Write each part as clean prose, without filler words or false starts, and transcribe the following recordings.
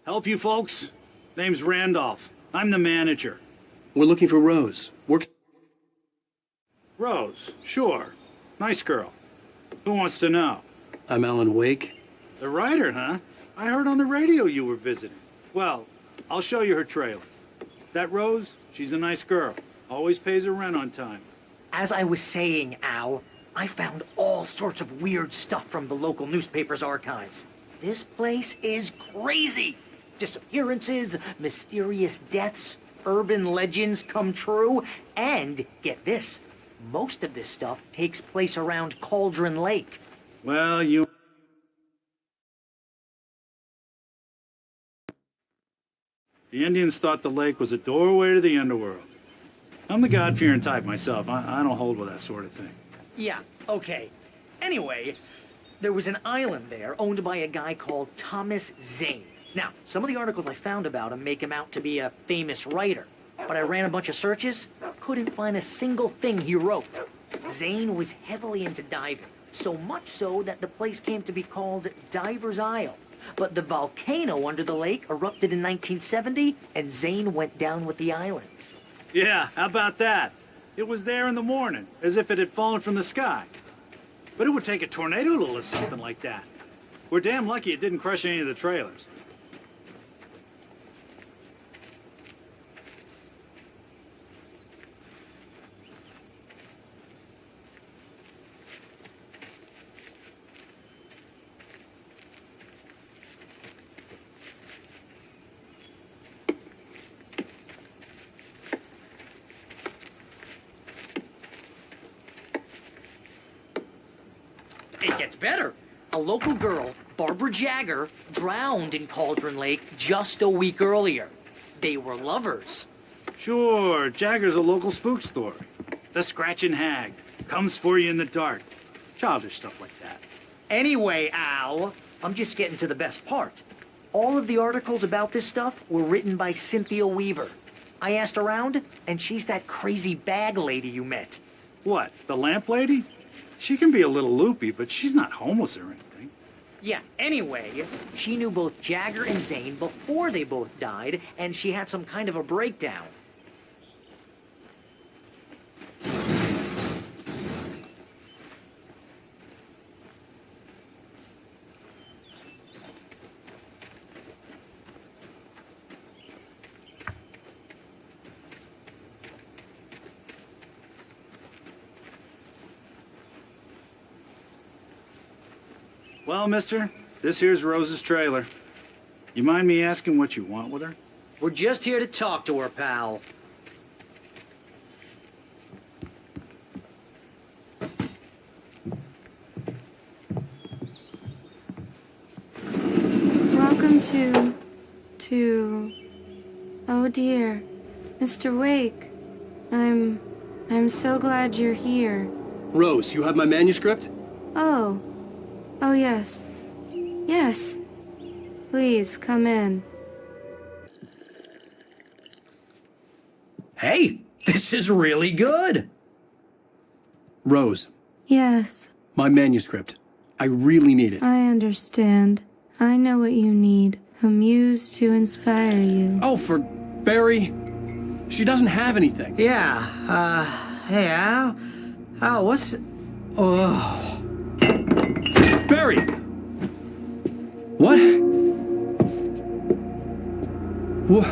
Help you folks? Name's Randolph. I'm the manager. We're looking for Rose. Works... Rose, sure. Nice girl. Who wants to know? I'm Alan Wake. The writer, huh? I heard on the radio you were visiting. Well, I'll show you her trailer. That Rose, she's a nice girl. Always pays her rent on time. As I was saying, Al, I found all sorts of weird stuff from the local newspaper's archives. This place is crazy. Disappearances, mysterious deaths, urban legends come true, and get this, most of this stuff takes place around Cauldron Lake. Well, you... The Indians thought the lake was a doorway to the underworld. I'm the God-fearing type myself. I don't hold with that sort of thing. Yeah, okay. Anyway, there was an island there owned by a guy called Thomas Zane. Now, some of the articles I found about him make him out to be a famous writer, but I ran a bunch of searches, couldn't find a single thing he wrote. Zane was heavily into diving, so much so that the place came to be called Diver's Isle. But the volcano under the lake erupted in 1970, and Zane went down with the island. Yeah, how about that? It was there in the morning, as if it had fallen from the sky. But it would take a tornado to lift something like that. We're damn lucky it didn't crush any of the trailers. It gets better. A local girl, Barbara Jagger, drowned in Cauldron Lake just a week earlier. They were lovers. Sure, Jagger's a local spook story. The Scratching Hag comes for you in the dark. Childish stuff like that. Anyway, Al, I'm just getting to the best part. All of the articles about this stuff were written by Cynthia Weaver. I asked around, and she's that crazy bag lady you met. What, the lamp lady? She can be a little loopy, but she's not homeless or anything. Yeah, anyway, she knew both Jagger and Zane before they both died, and she had some kind of a breakdown. Well, mister, this here's Rose's trailer. You mind me asking what you want with her? We're just here to talk to her, pal. Welcome to... Oh dear, Mr. Wake. I'm so glad you're here. Rose, you have my manuscript? Oh. Oh, yes. Yes. Please, come in. Hey, this is really good. Rose, Yes, my manuscript. I really need it. I understand. I know what you need. A muse to inspire you. Oh, for Barry. She doesn't have anything. Yeah, hey, Al? Al, what's... Oh... Barry! What? What?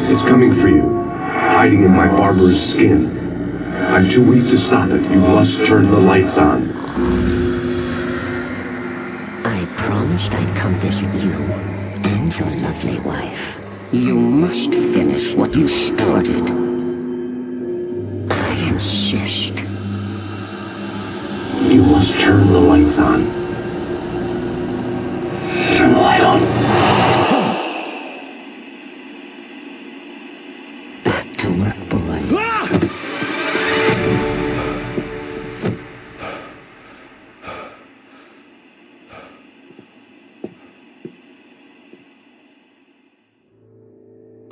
It's coming for you, hiding in my barber's skin. I'm too weak to stop it. You must turn the lights on. I promised I'd come visit you and your lovely wife. You must finish what you started. I insist. You must turn the lights on. Turn the light on. Back to work, boy.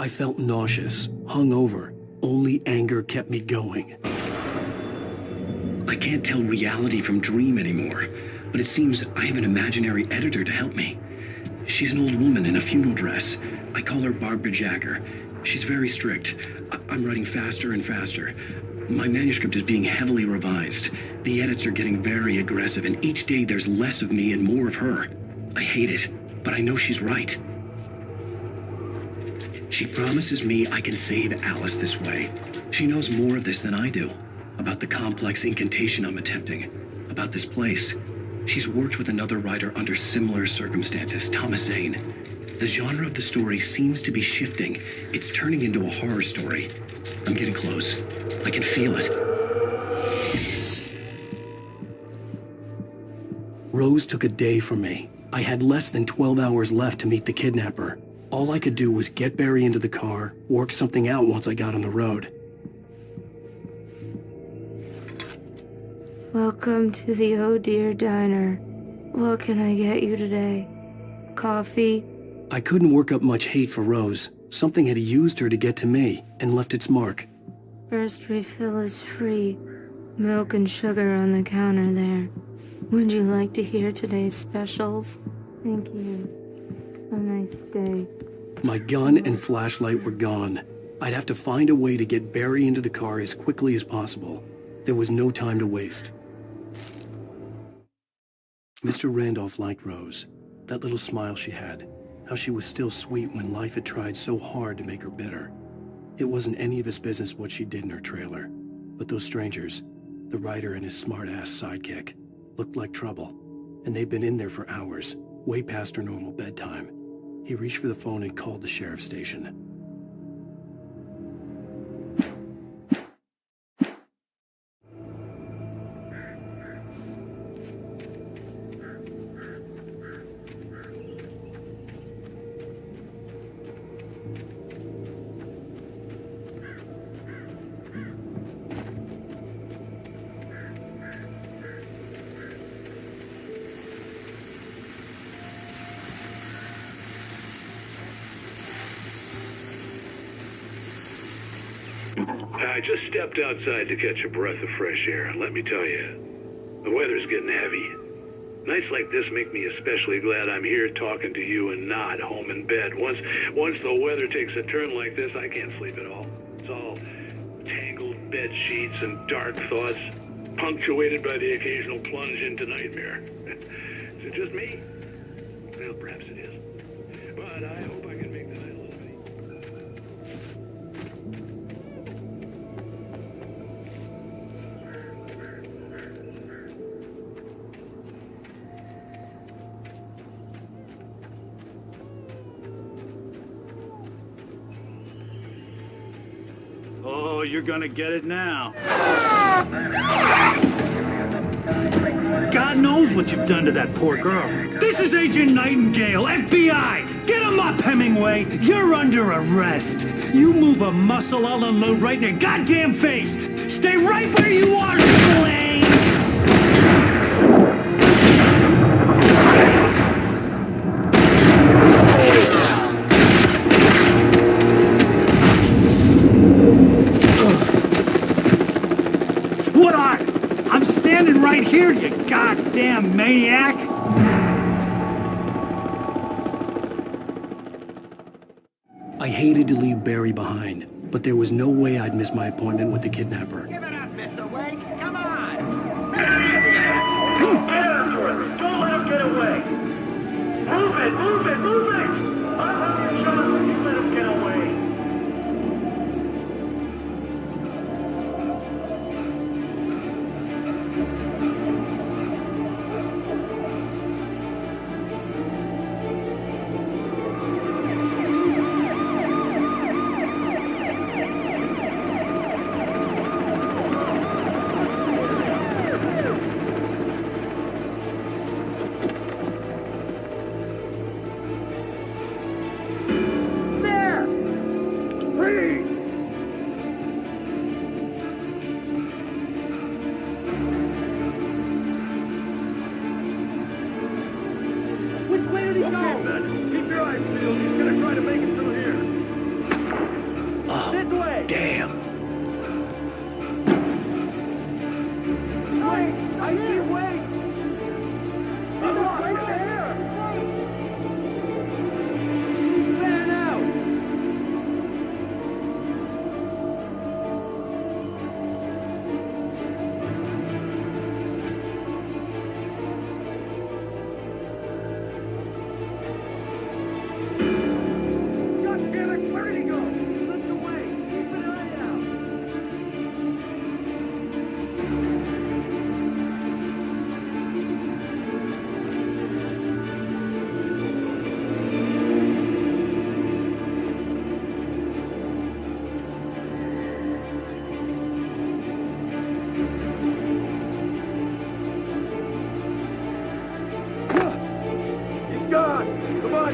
I felt nauseous, hungover. Only anger kept me going. I can't tell reality from dream anymore, but it seems I have an imaginary editor to help me. She's an old woman in a funeral dress. I call her Barbara Jagger. She's very strict. I'm writing faster and faster. My manuscript is being heavily revised. The edits are getting very aggressive, and each day there's less of me and more of her. I hate it, but I know she's right. She promises me I can save Alice this way. She knows more of this than I do. About the complex incantation I'm attempting. About this place. She's worked with another writer under similar circumstances, Thomas Zane. The genre of the story seems to be shifting. It's turning into a horror story. I'm getting close. I can feel it. Rose took a day from me. I had less than 12 hours left to meet the kidnapper. All I could do was get Barry into the car, work something out once I got on the road. Welcome to the Oh Dear Diner. What can I get you today? Coffee? I couldn't work up much hate for Rose. Something had used her to get to me, and left its mark. First refill is free. Milk and sugar on the counter there. Would you like to hear today's specials? Thank you. A nice day. My gun and flashlight were gone. I'd have to find a way to get Barry into the car as quickly as possible. There was no time to waste. Mr. Randolph liked Rose. That little smile she had. How she was still sweet when life had tried so hard to make her bitter. It wasn't any of his business what she did in her trailer. But those strangers, the writer and his smart-ass sidekick, looked like trouble. And they'd been in there for hours, way past her normal bedtime. He reached for the phone and called the sheriff's station. I just stepped outside to catch a breath of fresh air. Let me tell you, the weather's getting heavy. Nights like this make me especially glad I'm here talking to you and not home in bed. Once the weather takes a turn like this, I can't sleep at all. It's all tangled bed sheets and dark thoughts, punctuated by the occasional plunge into nightmare. Is it just me? Well, perhaps it is. But I hope I can make the night a little bit. Oh, you're gonna get it now. God knows what you've done to that poor girl. This is Agent Nightingale, FBI! Get him up, Hemingway! You're under arrest! You move a muscle, I'll unload right in your goddamn face! Stay right where you are, Blaine! What are? I'm standing right here, you goddamn maniac! I hated to leave Barry behind, but there was no way I'd miss my appointment with the kidnapper. Give it up, Mr. Wake. Come on. Make it easier. Get after him! Don't let him get away! Move it! Move it! Move it! I'll have you shot when you let him get away!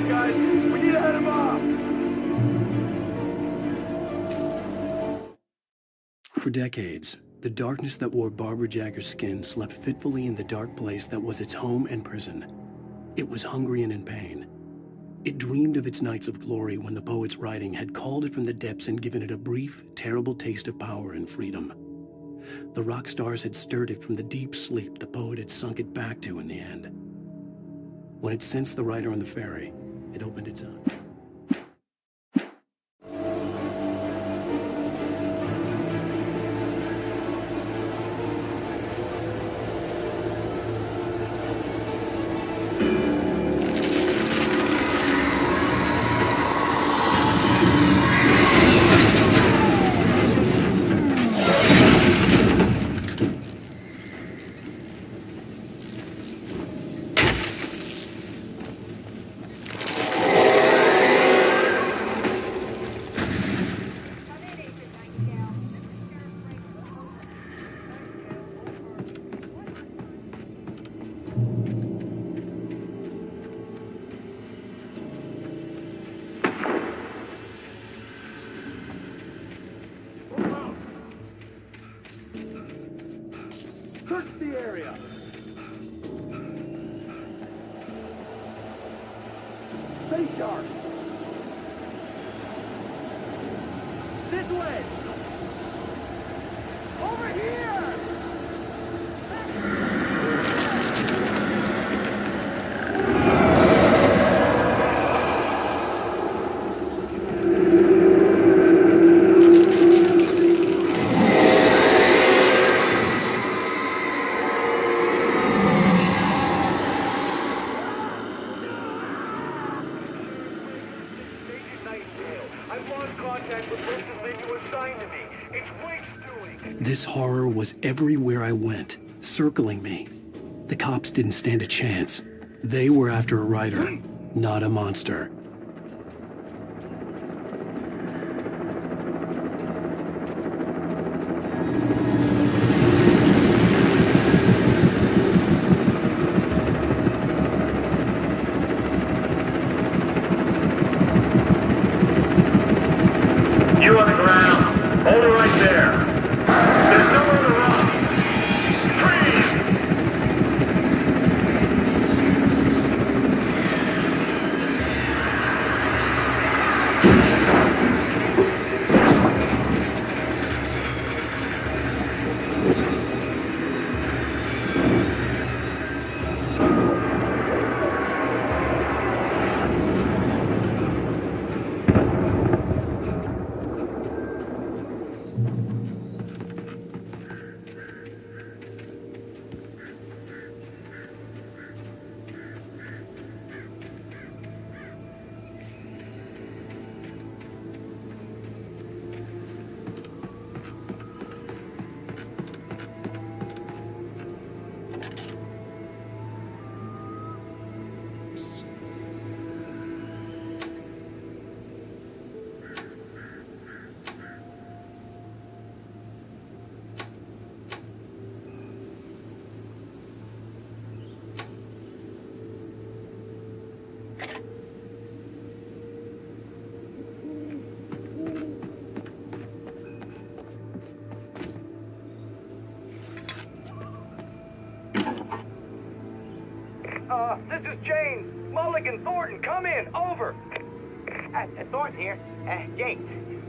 on, guys. We need to head him off. For decades, the darkness that wore Barbara Jagger's skin slept fitfully in the dark place that was its home and prison. It was hungry and in pain. It dreamed of its nights of glory when the poet's writing had called it from the depths and given it a brief, terrible taste of power and freedom. The rock stars had stirred it from the deep sleep the poet had sunk it back to in the end. When it sensed the writer on the ferry, it opened its eyes. Search the area. Stay sharp. This way. Over here. This horror was everywhere I went, circling me. The cops didn't stand a chance. They were after a writer, not a monster. You on the ground. Hold it right there. There's nowhere to run. Freeze! This is James. Mulligan, Thornton, come in. Over. Thornton here. James,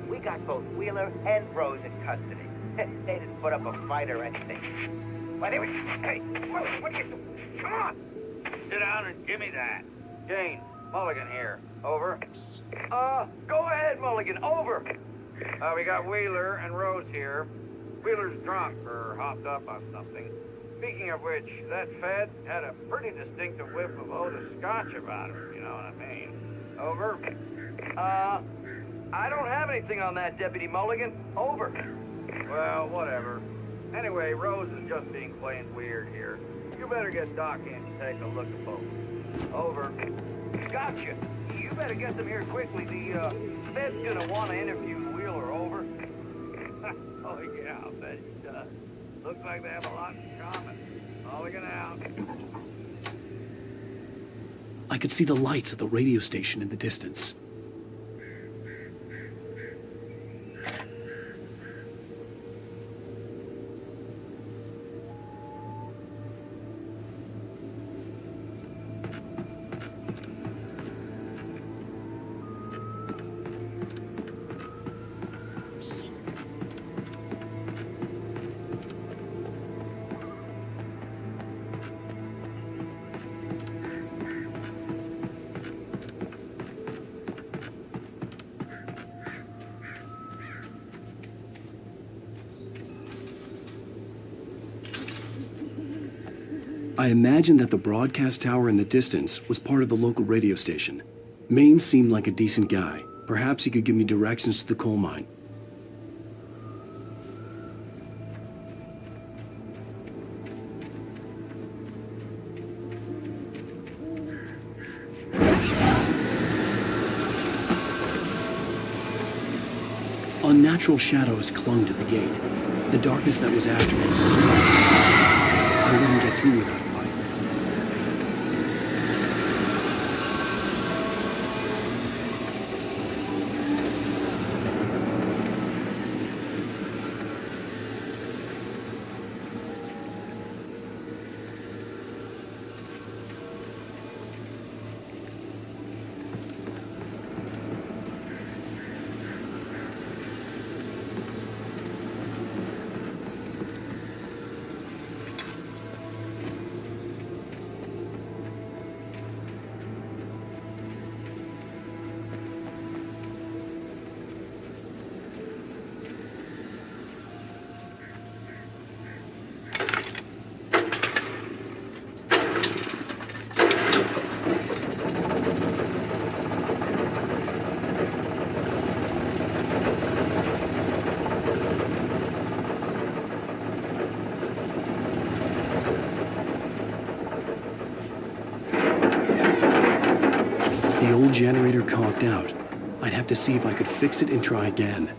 we got both Wheeler and Rose in custody. They didn't put up a fight or anything. Why, they were... Hey, what you... Come on! Sit down and give me that. James, Mulligan here. Over. Go ahead, Mulligan. Over. We got Wheeler and Rose here. Wheeler's drunk or hopped up on something. Speaking of which, that Fed had a pretty distinctive whiff of Otis Scotch about him, you know what I mean. Over. I don't have anything on that, Deputy Mulligan. Over. Well, whatever. Anyway, Rose is just being plain weird here. You better get Doc in to take a look at both. Over. Gotcha. You better get them here quickly. The Fed's gonna want to interview Wheeler. Over. Oh, yeah, I'll bet he does. Looks like they have a lot in common. Mulligan out. I could see the lights of the radio station in the distance. I imagined that the broadcast tower in the distance was part of the local radio station. Maine seemed like a decent guy. Perhaps he could give me directions to the coal mine. Unnatural shadows clung to the gate. The darkness that was after me was trying to stop me. I wouldn't get through without light. The old generator conked out. I'd have to see if I could fix it and try again.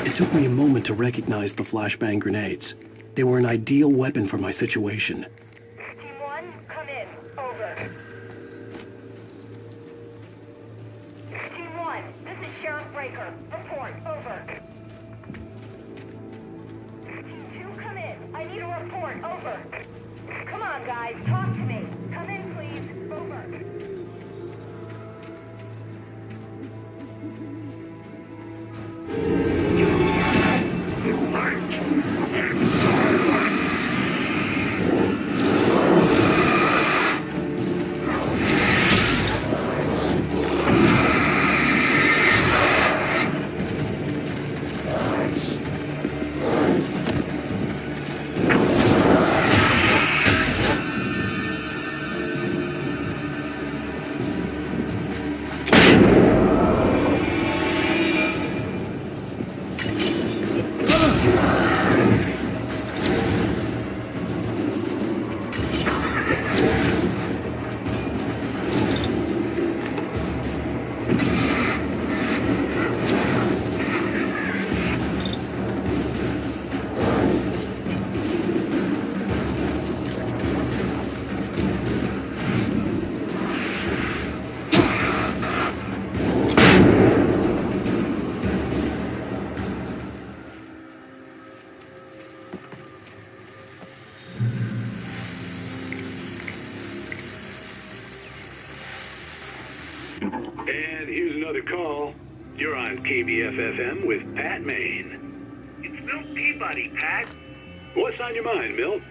It took me a moment to recognize the flashbang grenades. They were an ideal weapon for my situation. Team 1, come in. Over. Team 1, this is Sheriff Breaker. Report. Over. Team 2, come in. I need a report. Over. Come on, guys. Talk to me. Come in, please. Over. another call. You're on KBFFM with Pat Maine. It's Milt Peabody, Pat. What's on your mind, Milt?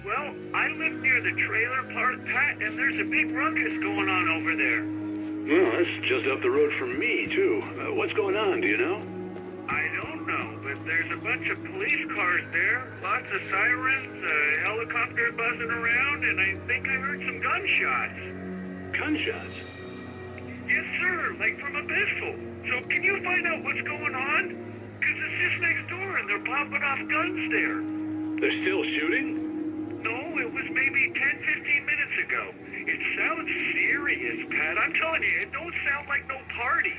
Well, I live near the trailer park, Pat, and there's a big ruckus going on over there. Well, that's just up the road from me, too. What's going on, do you know? I don't know, but there's a bunch of police cars there, lots of sirens, a helicopter buzzing around, and I think I heard some gunshots. Gunshots? Yes, sir, like from a pistol. So can you find out what's going on? Because it's just next door, and they're popping off guns there. They're still shooting? No, it was maybe 10, 15 minutes ago. It sounds serious, Pat. I'm telling you, it don't sound like no party.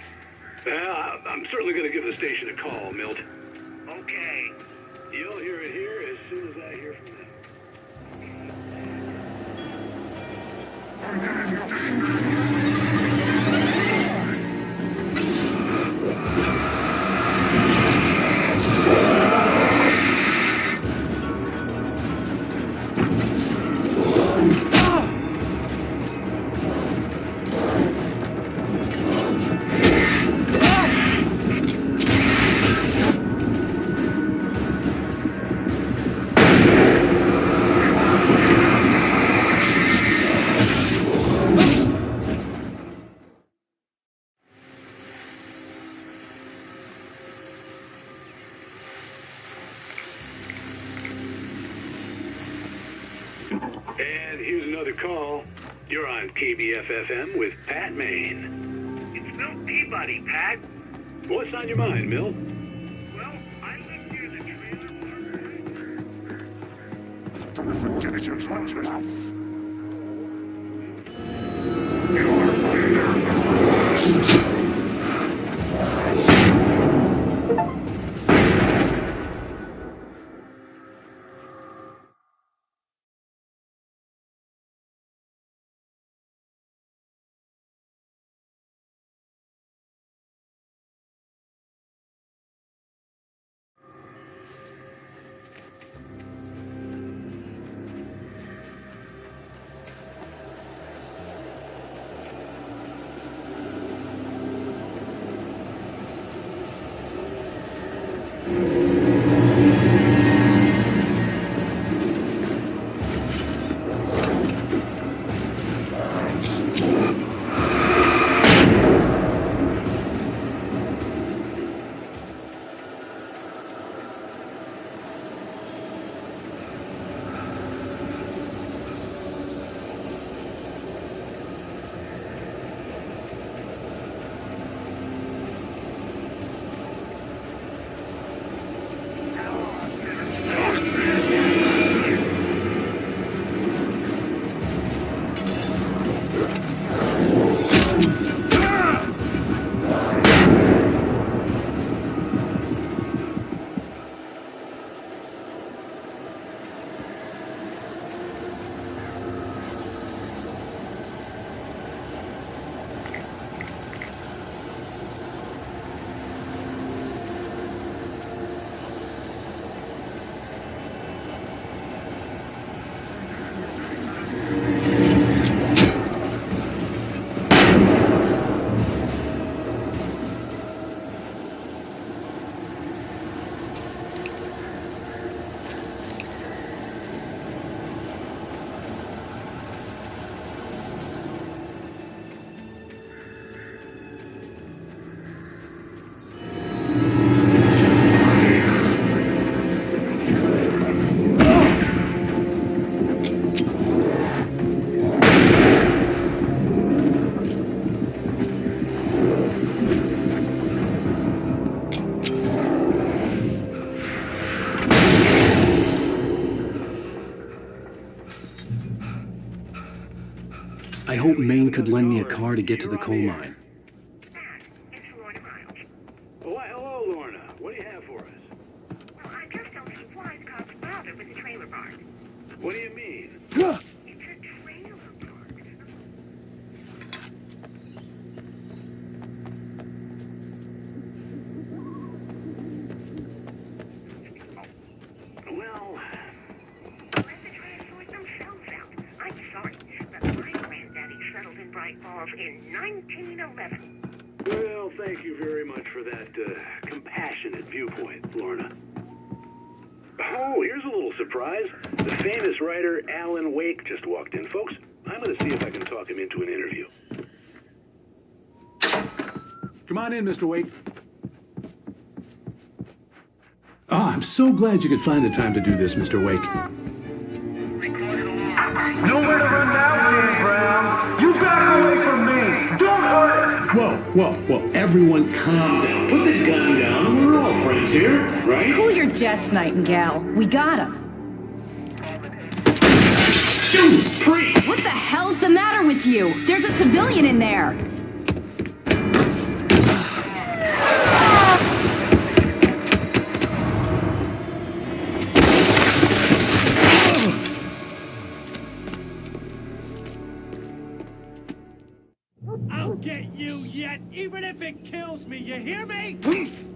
I'm certainly going to give the station a call, Milt. Okay. You'll hear it here as soon as I hear from them. And here's another call. You're on KBFFM with Pat Maine. It's Milt Peabody, Pat. What's on your mind, Milt? Well, I live near the trailer I hope Maine could lend me a car to get to the coal mine. Why, hello, Lorna. What do you have for us? Well, I just don't see why the cops bother with the trailer park. What do you mean? It's a trailer park. Well... Let the try sort themselves out. I'm sorry, but my granddaddy settled in Bright Falls in 1911. thank you very much for that compassionate viewpoint, Lorna. Oh, here's a little surprise. The famous writer Alan Wake just walked in, folks. I'm going to see if I can talk him into an interview. Come on in, Mr. Wake. Oh, I'm so glad you could find the time to do this, Mr. Wake. Nowhere to run now, Dan Brown. You back away from me. Don't hurt her. Whoa, everyone calm down. Put the gun down. We're all friends here, right? Cool your jets, Nightingale. We got him. Dude, freeze! What the hell's the matter with you? There's a civilian in there. I'll get you yet, even if it kills me. You hear me?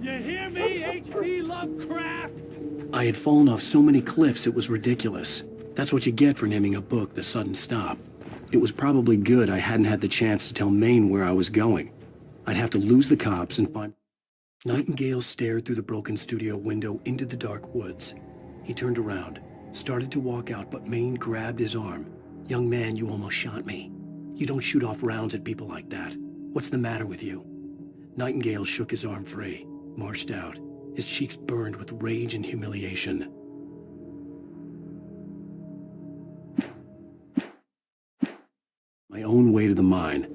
You hear me, H.P. Lovecraft? I had fallen off so many cliffs it was ridiculous. That's what you get for naming a book The Sudden Stop. It was probably good I hadn't had the chance to tell Maine where I was going. I'd have to lose the cops and find... Nightingale stared through the broken studio window into the dark woods. He turned around, started to walk out, but Maine grabbed his arm. "Young man, you almost shot me. You don't shoot off rounds at people like that. What's the matter with you?" Nightingale shook his arm free, marched out. His cheeks burned with rage and humiliation. My own way to the mine.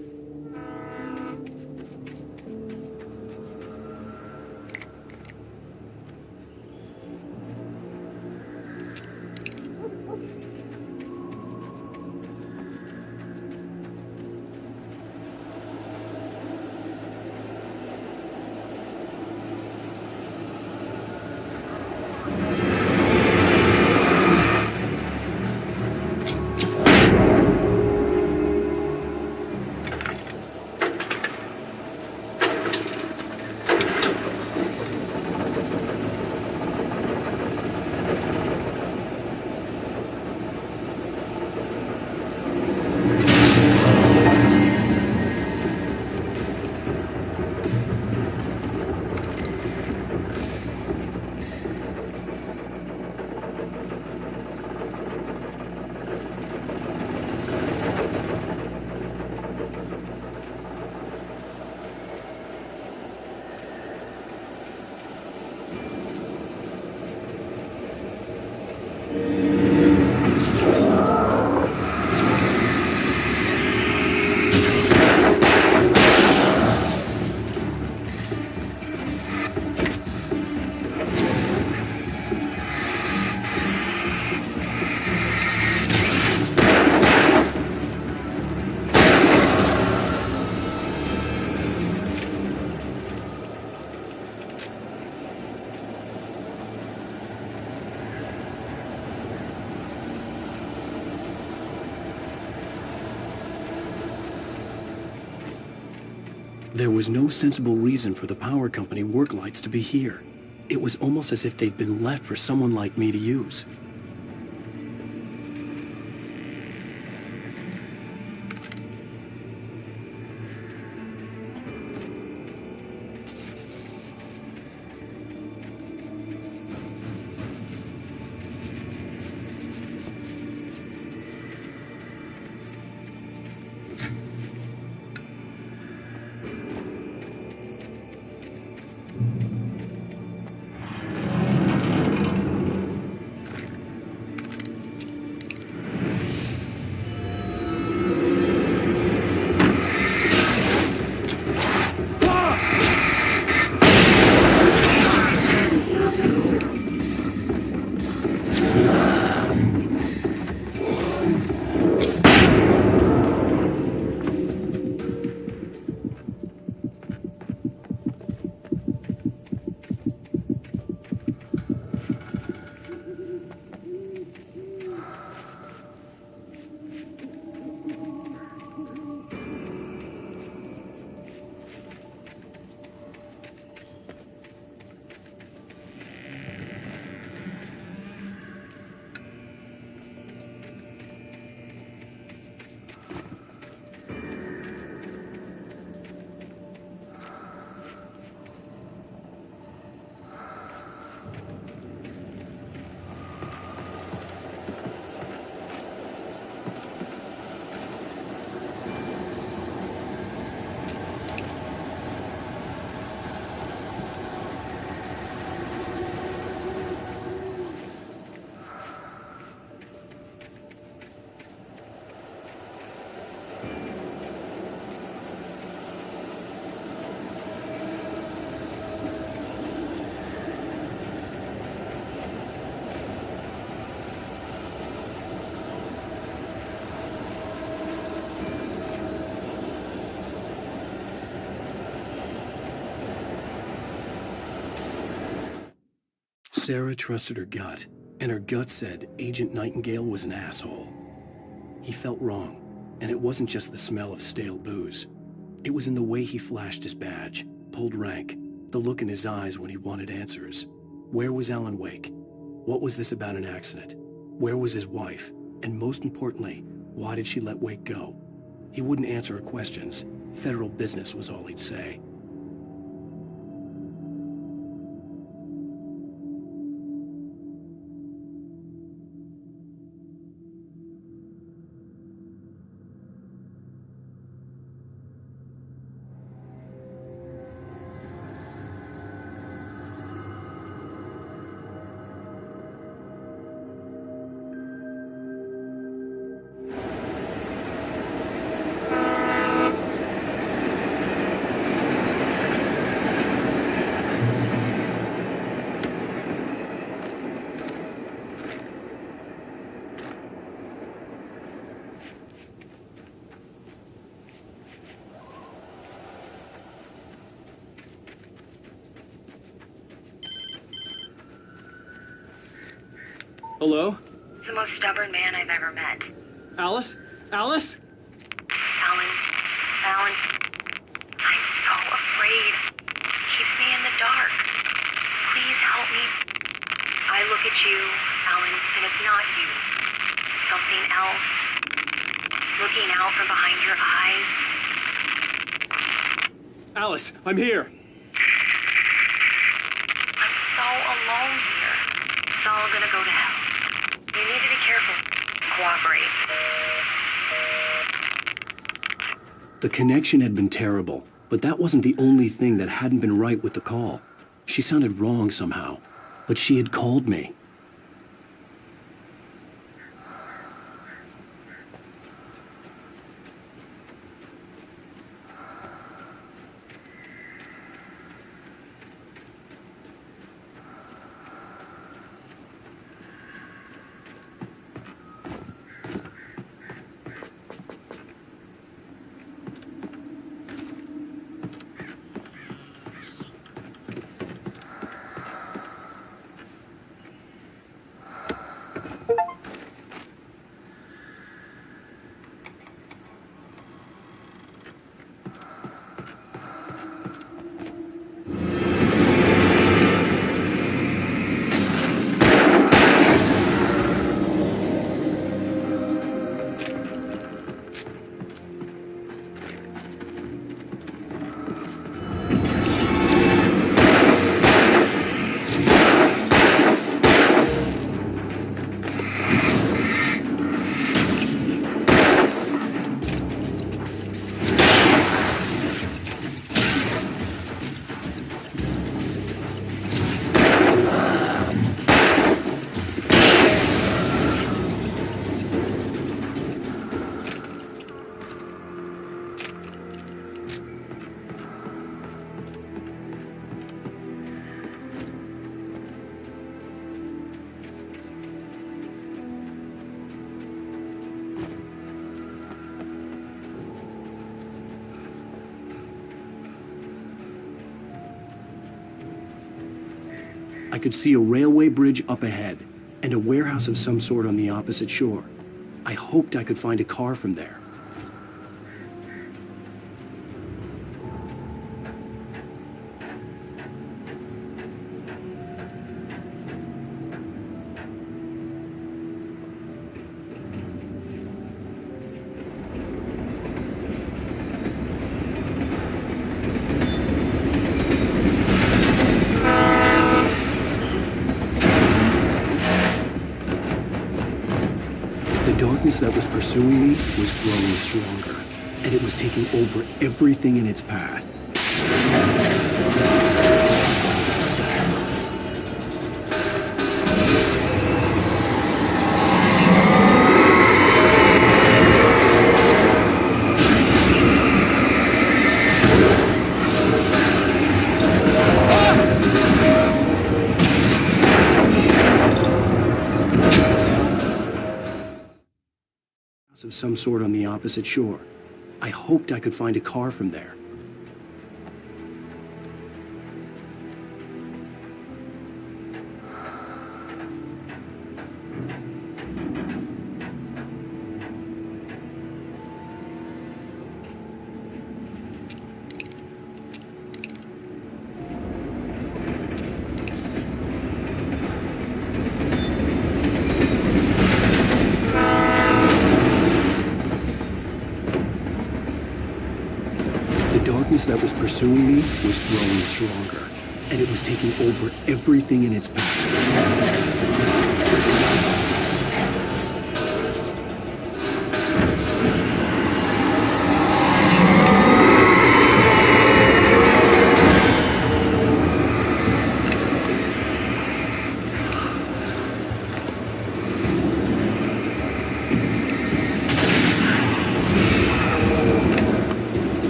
There was no sensible reason for the power company work lights to be here. It was almost as if they'd been left for someone like me to use. Sarah trusted her gut, and her gut said Agent Nightingale was an asshole. He felt wrong, and it wasn't just the smell of stale booze. It was in the way he flashed his badge, pulled rank, the look in his eyes when he wanted answers. Where was Alan Wake? What was this about an accident? Where was his wife? And most importantly, why did she let Wake go? He wouldn't answer her questions. Federal business was all he'd say. Hello? The most stubborn man I've ever met. Alice? Alice? Alan. Alan. I'm so afraid. He keeps me in the dark. Please help me. I look at you, Alan, and it's not you. It's something else. Looking out from behind your eyes. Alice, I'm here. I'm so alone here. It's all gonna go to hell. You need to be careful. Cooperate. The connection had been terrible, but that wasn't the only thing that hadn't been right with the call. She sounded wrong somehow, but she had called me. I could see a railway bridge up ahead, and a warehouse of some sort on the opposite shore. I hoped I could find a car from there. The darkness that was pursuing me was growing stronger, and it was taking over everything in its path. Of some sort on the opposite shore. I hoped I could find a car from there. darkness that was pursuing me was growing stronger, and it was taking over everything in its path.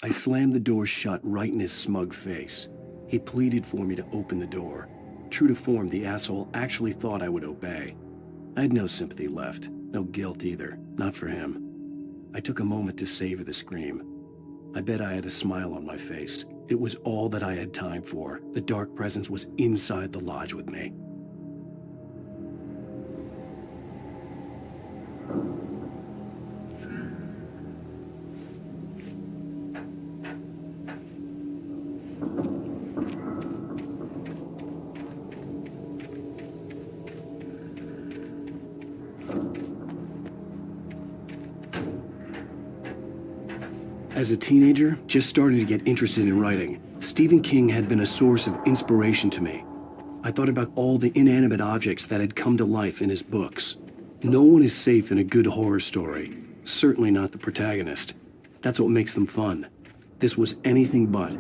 I slammed the door shut right in his smug face. He pleaded for me to open the door. True to form, the asshole actually thought I would obey. I had no sympathy left, no guilt either, not for him. I took a moment to savor the scream. I bet I had a smile on my face. It was all that I had time for. The dark presence was inside the lodge with me. As a teenager, just starting to get interested in writing, Stephen King had been a source of inspiration to me. I thought about all the inanimate objects that had come to life in his books. No one is safe in a good horror story, certainly not the protagonist. That's what makes them fun. This was anything but.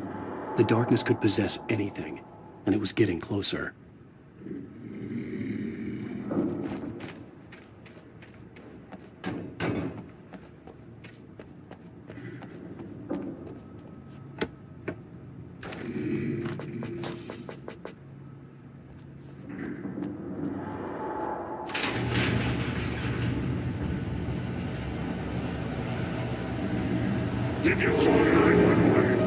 The darkness could possess anything, and it was getting closer. Did you call 911?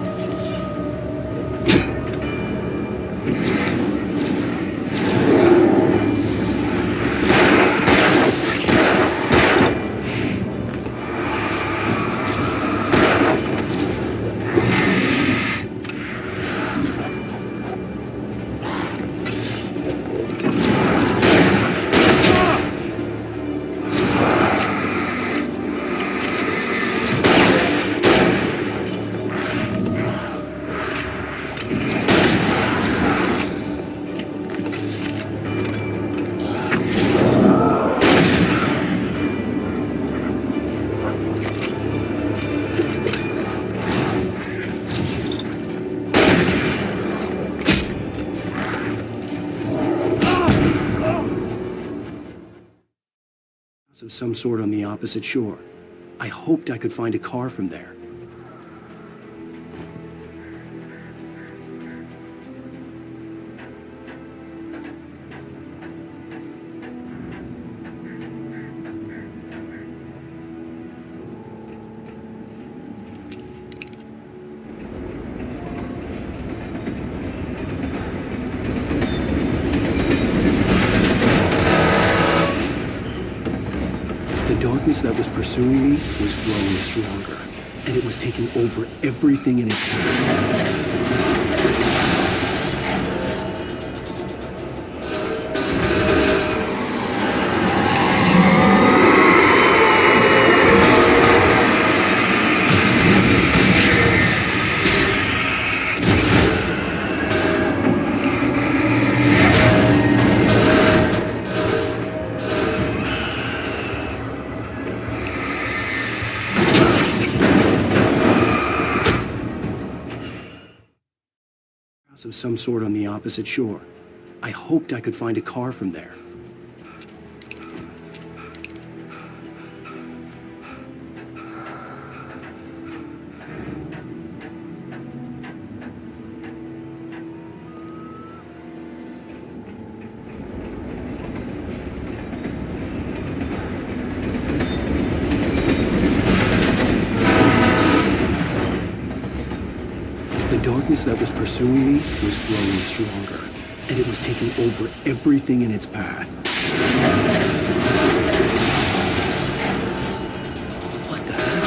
Of some sort on the opposite shore. I hoped I could find a car from there. The darkness that was pursuing me was growing stronger, and it was taking over everything in its path. of some sort on the opposite shore. I hoped I could find a car from there. The darkness that was pursuing me was growing stronger, and it was taking over everything in its path. What the hell?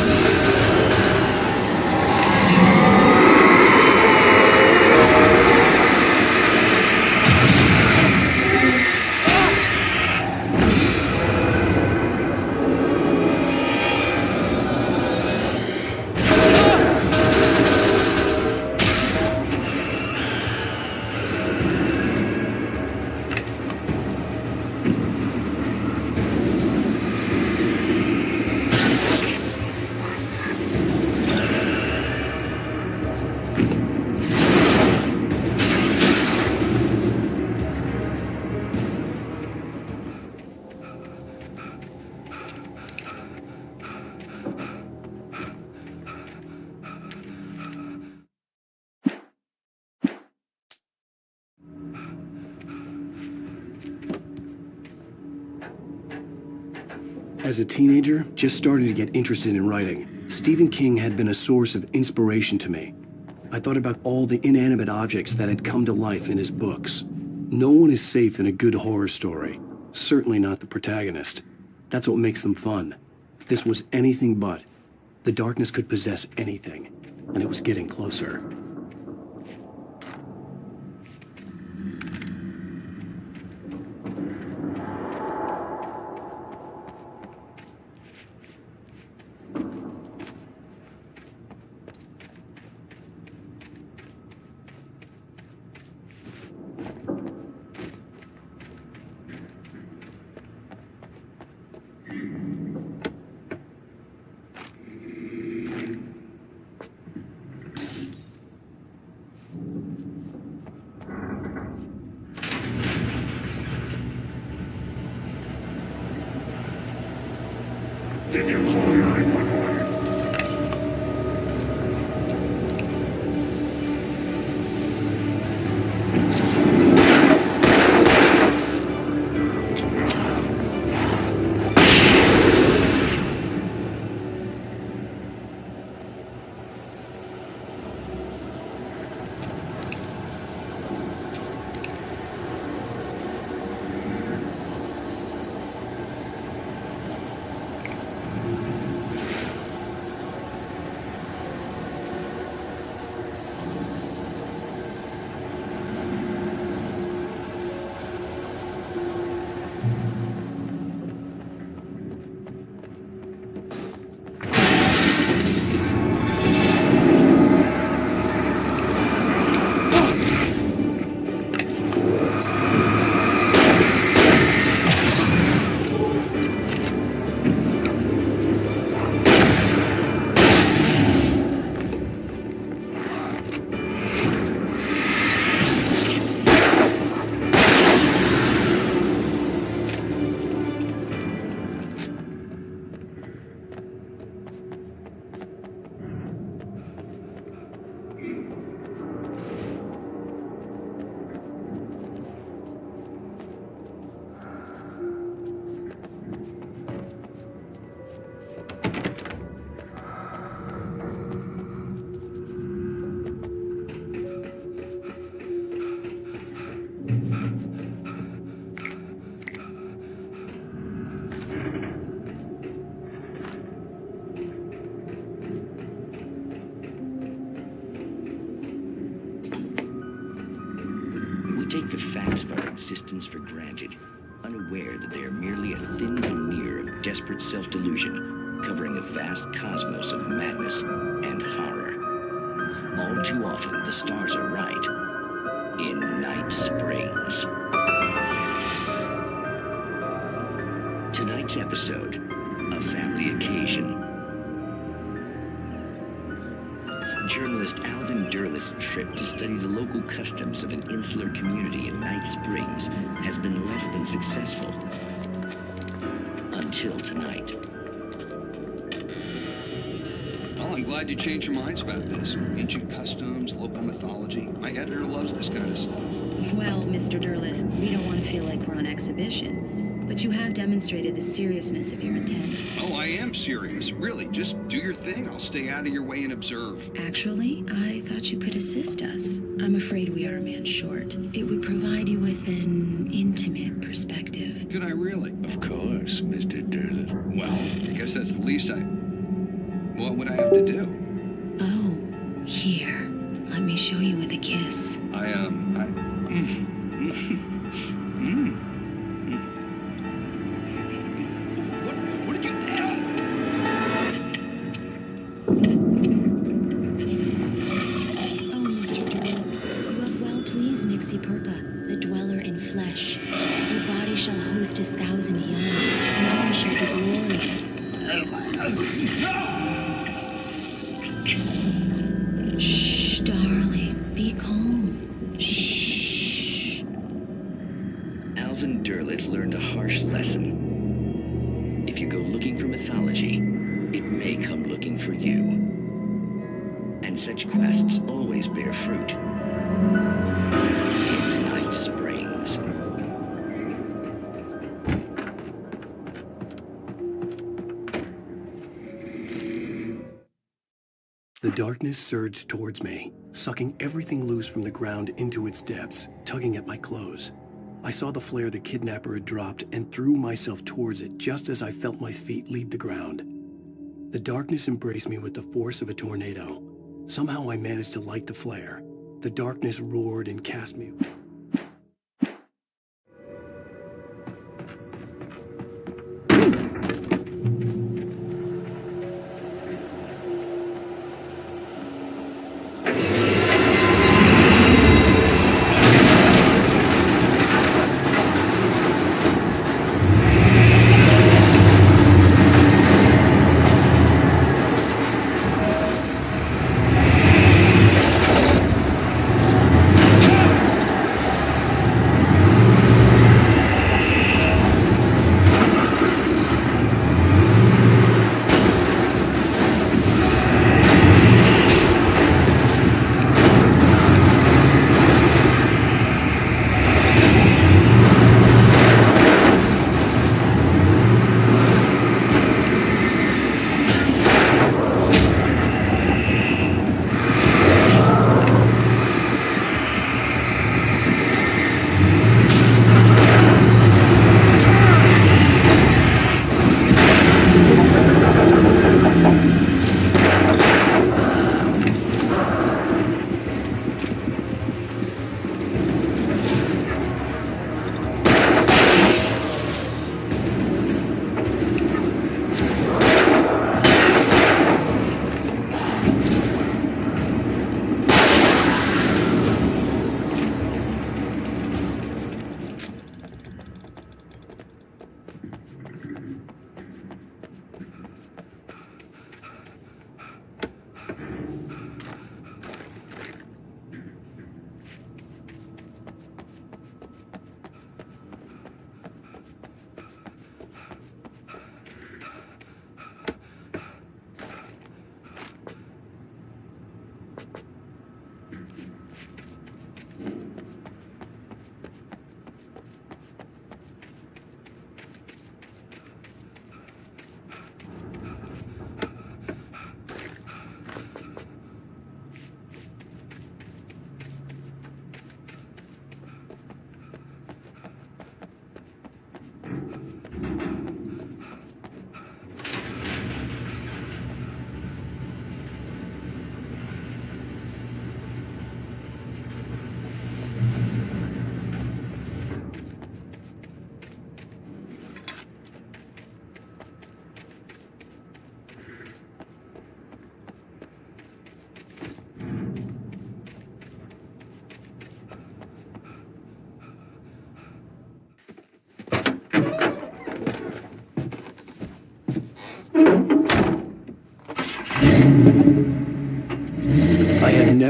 As a teenager, just starting to get interested in writing, Stephen King had been a source of inspiration to me. I thought about all the inanimate objects that had come to life in his books. No one is safe in a good horror story. Certainly not the protagonist. That's what makes them fun. This was anything but. The darkness could possess anything, and it was getting closer. take the facts of our existence for granted, unaware that they are merely a thin veneer of desperate self-delusion, covering a vast cosmos of madness and horror. All too often, the stars are right. In Night Springs. Tonight's episode, a family occasion. journalist Alvin Derleth's trip to study the local customs of an insular community in Night Springs has been less than successful. Until tonight. Well, I'm glad you changed your minds about this. Ancient customs, local mythology. My editor loves this kind of stuff. Well, Mr. Derleth, we don't want to feel like we're on exhibition, but you have demonstrated the seriousness of your intent. Oh, I am serious. Really, just do your thing. I'll stay out of your way and observe. Actually, I thought you could assist us. I'm afraid we are a man short. It would provide you with an intimate perspective. Could I really? Of course, Mr. Derleth. Well, I guess that's the least What would I have to do? Oh, here. Let me show you with a kiss. What did you... Oh, Mr. Derleth, you have well pleased Nixie Perka, the dweller in flesh. Your body shall host his 1,000 young, and all shall be glory. Shh, darling. Be calm. Shh. Alvin Derleth learned a harsh lesson. If you go looking for mythology, it may come looking for you. And such quests always bear fruit. In Night Springs. The darkness surged towards me, sucking everything loose from the ground into its depths, tugging at my clothes. I saw the flare the kidnapper had dropped and threw myself towards it just as I felt my feet leave the ground. The darkness embraced me with the force of a tornado. Somehow I managed to light the flare. The darkness roared and cast me.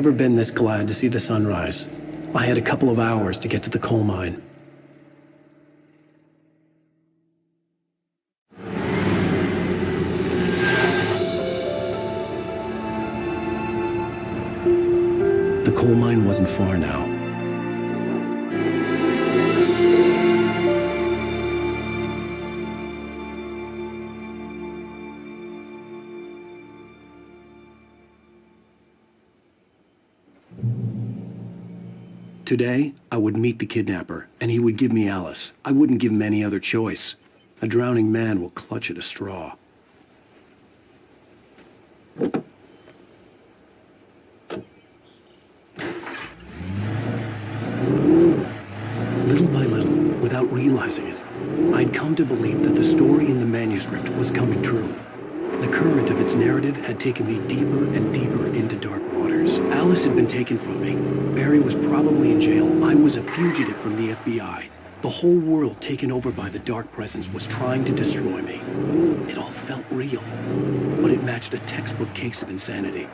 never been this glad to see the sunrise. I had a couple of hours to get to the coal mine. The coal mine wasn't far now. Today, I would meet the kidnapper, and he would give me Alice. I wouldn't give him any other choice. A drowning man will clutch at a straw. Little by little, without realizing it, I'd come to believe that the story in the manuscript was coming true. The current of its narrative had taken me deeper and deeper into dark waters. Alice had been taken from me. Barry was probably in jail. I was a fugitive from the FBI. The whole world taken over by the dark presence was trying to destroy me. It all felt real, but it matched a textbook case of insanity.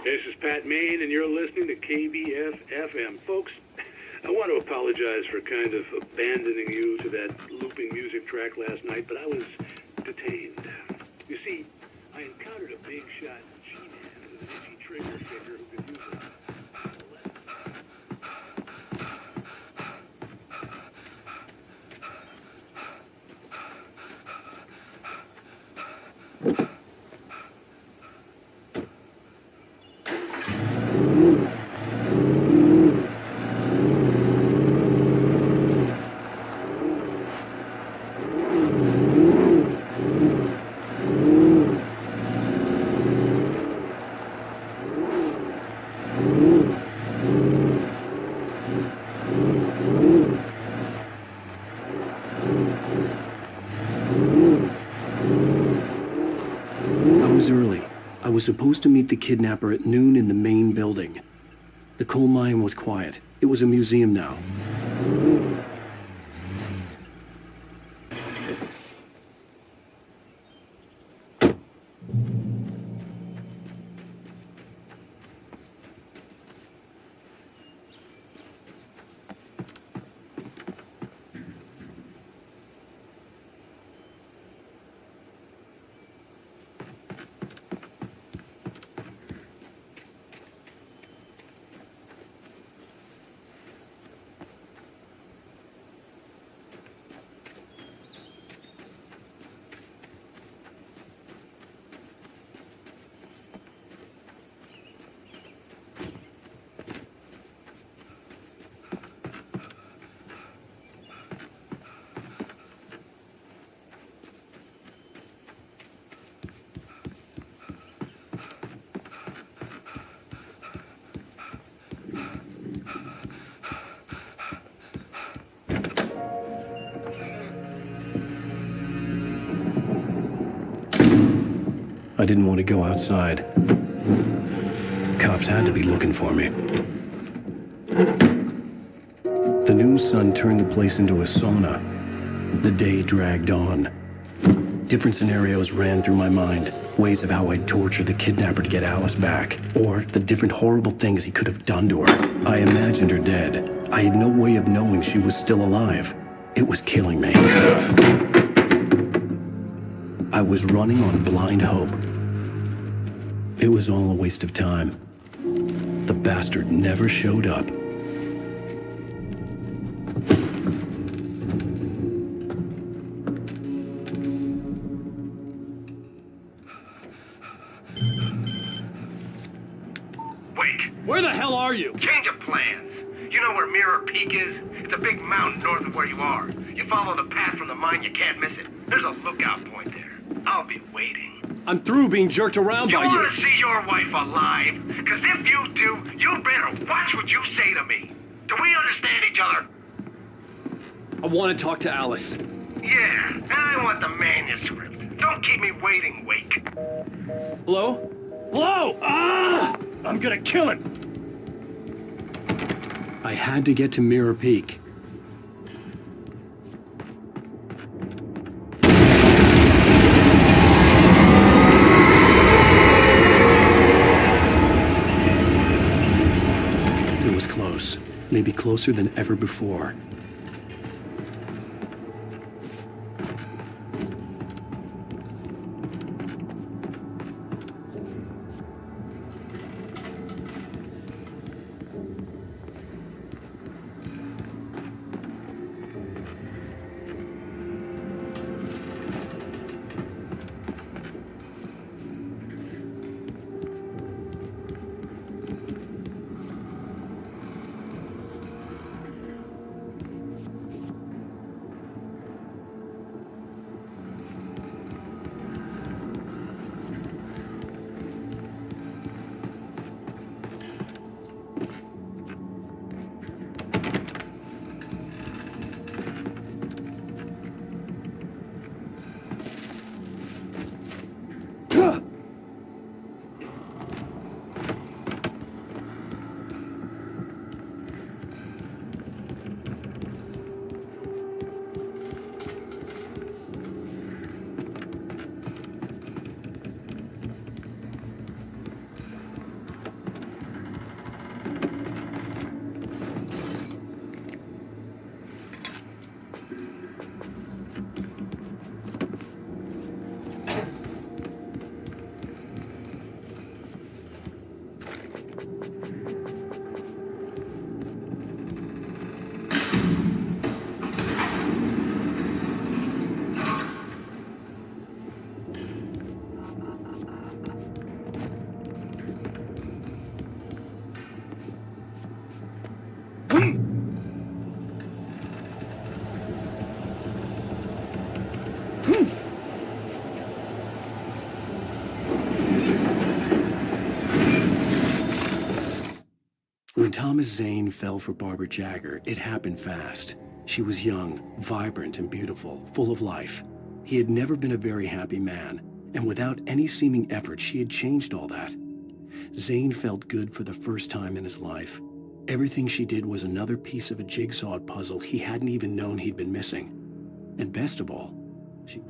This is Pat Main, and you're listening to KBF-FM. Folks, I want to apologize for kind of abandoning you to that looping music track last night, but I was detained. You see, I encountered a big shot G-man with an itchy trigger finger who could use it. Early. I was supposed to meet the kidnapper at noon in the main building. The coal mine was quiet. It was a museum now. I didn't want to go outside. Cops had to be looking for me. The noon sun turned the place into a sauna. The day dragged on. Different scenarios ran through my mind. Ways of how I'd torture the kidnapper to get Alice back. Or the different horrible things he could have done to her. I imagined her dead. I had no way of knowing she was still alive. It was killing me. I was running on blind hope. It was all a waste of time. The bastard never showed up. Where the hell are you? Change of plans. You know where Mirror Peak is? It's a big mountain north of where you are. You follow the path from the mine, you can't miss it. There's a lookout point there. I'll be waiting. I'm through being jerked around by you. You want to see your wife alive? Because if you do, you better watch what you say to me. Do we understand each other? I want to talk to Alice. Yeah, and I want the manuscript. Don't keep me waiting, Wake. Hello? Hello! I'm gonna kill him! I had to get to Mirror Peak. It was close. Maybe closer than ever before. When Thomas Zane fell for Barbara Jagger, it happened fast. She was young, vibrant, and beautiful, full of life. He had never been a very happy man, and without any seeming effort, she had changed all that. Zane felt good for the first time in his life. Everything she did was another piece of a jigsaw puzzle he hadn't even known he'd been missing. And best of all, she...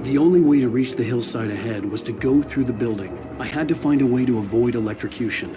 The only way to reach the hillside ahead was to go through the building. I had to find a way to avoid electrocution.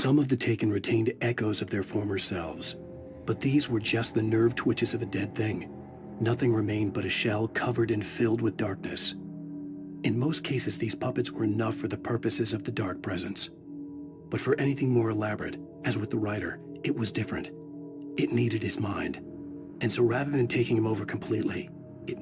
Some of the taken retained echoes of their former selves, but these were just the nerve twitches of a dead thing. Nothing remained but a shell covered and filled with darkness. In most cases, these puppets were enough for the purposes of the dark presence. But for anything more elaborate, as with the writer, it was different. It needed his mind. And so rather than taking him over completely, it...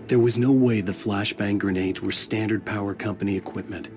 There was no way the flashbang grenades were standard power company equipment.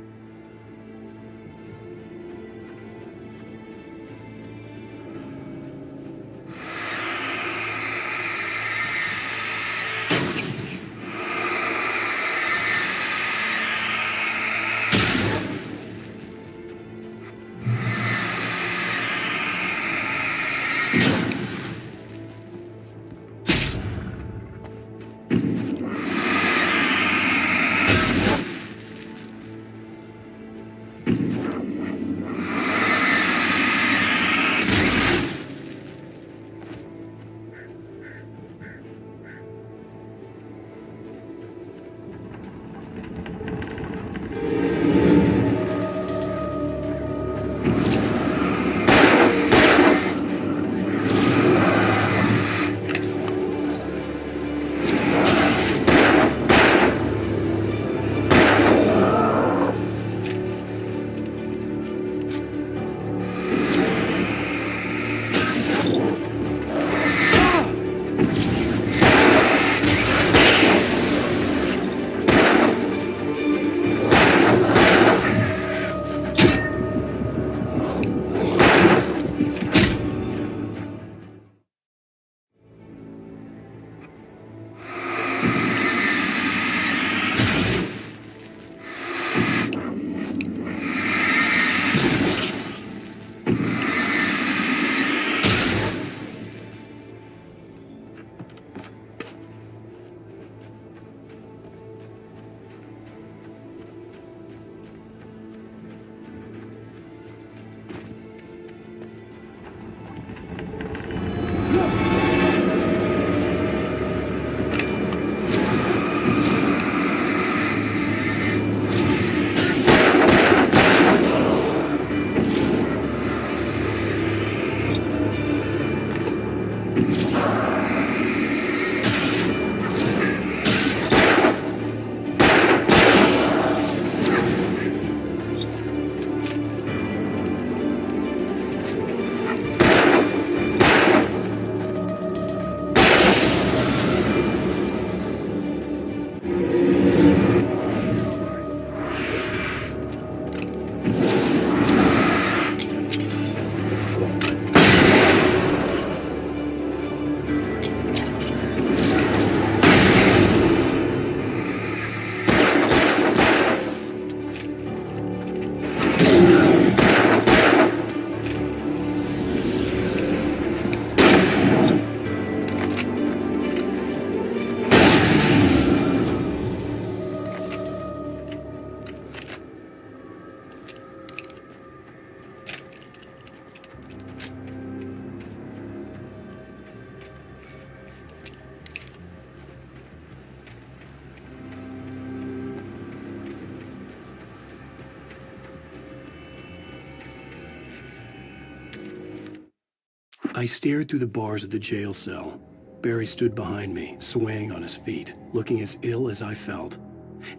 I stared through the bars of the jail cell. Barry stood behind me, swaying on his feet, looking as ill as I felt.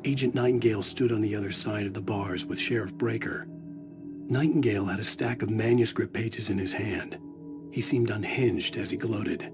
Agent Nightingale stood on the other side of the bars with Sheriff Breaker. Nightingale had a stack of manuscript pages in his hand. He seemed unhinged as he gloated.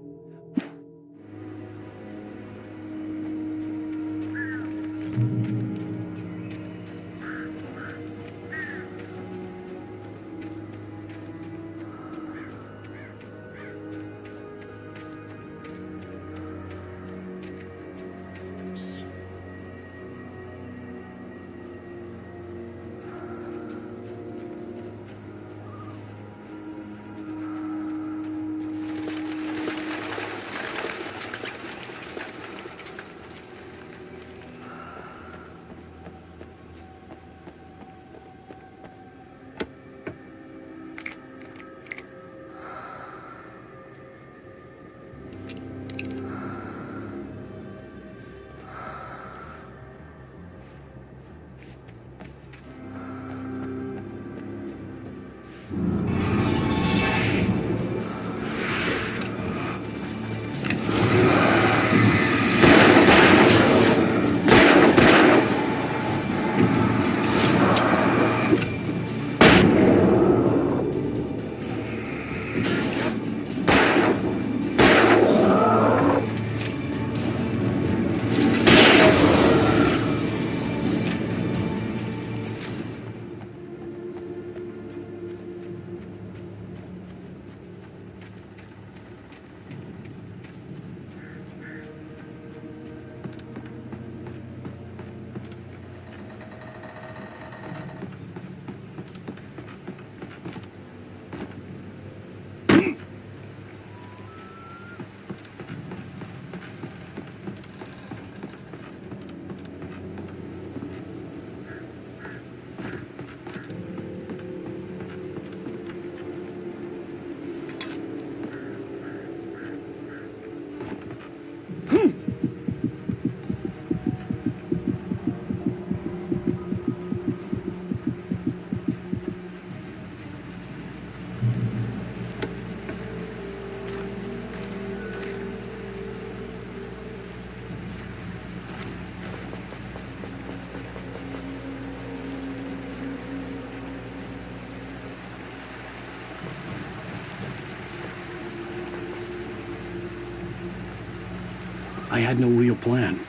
I had no real plan.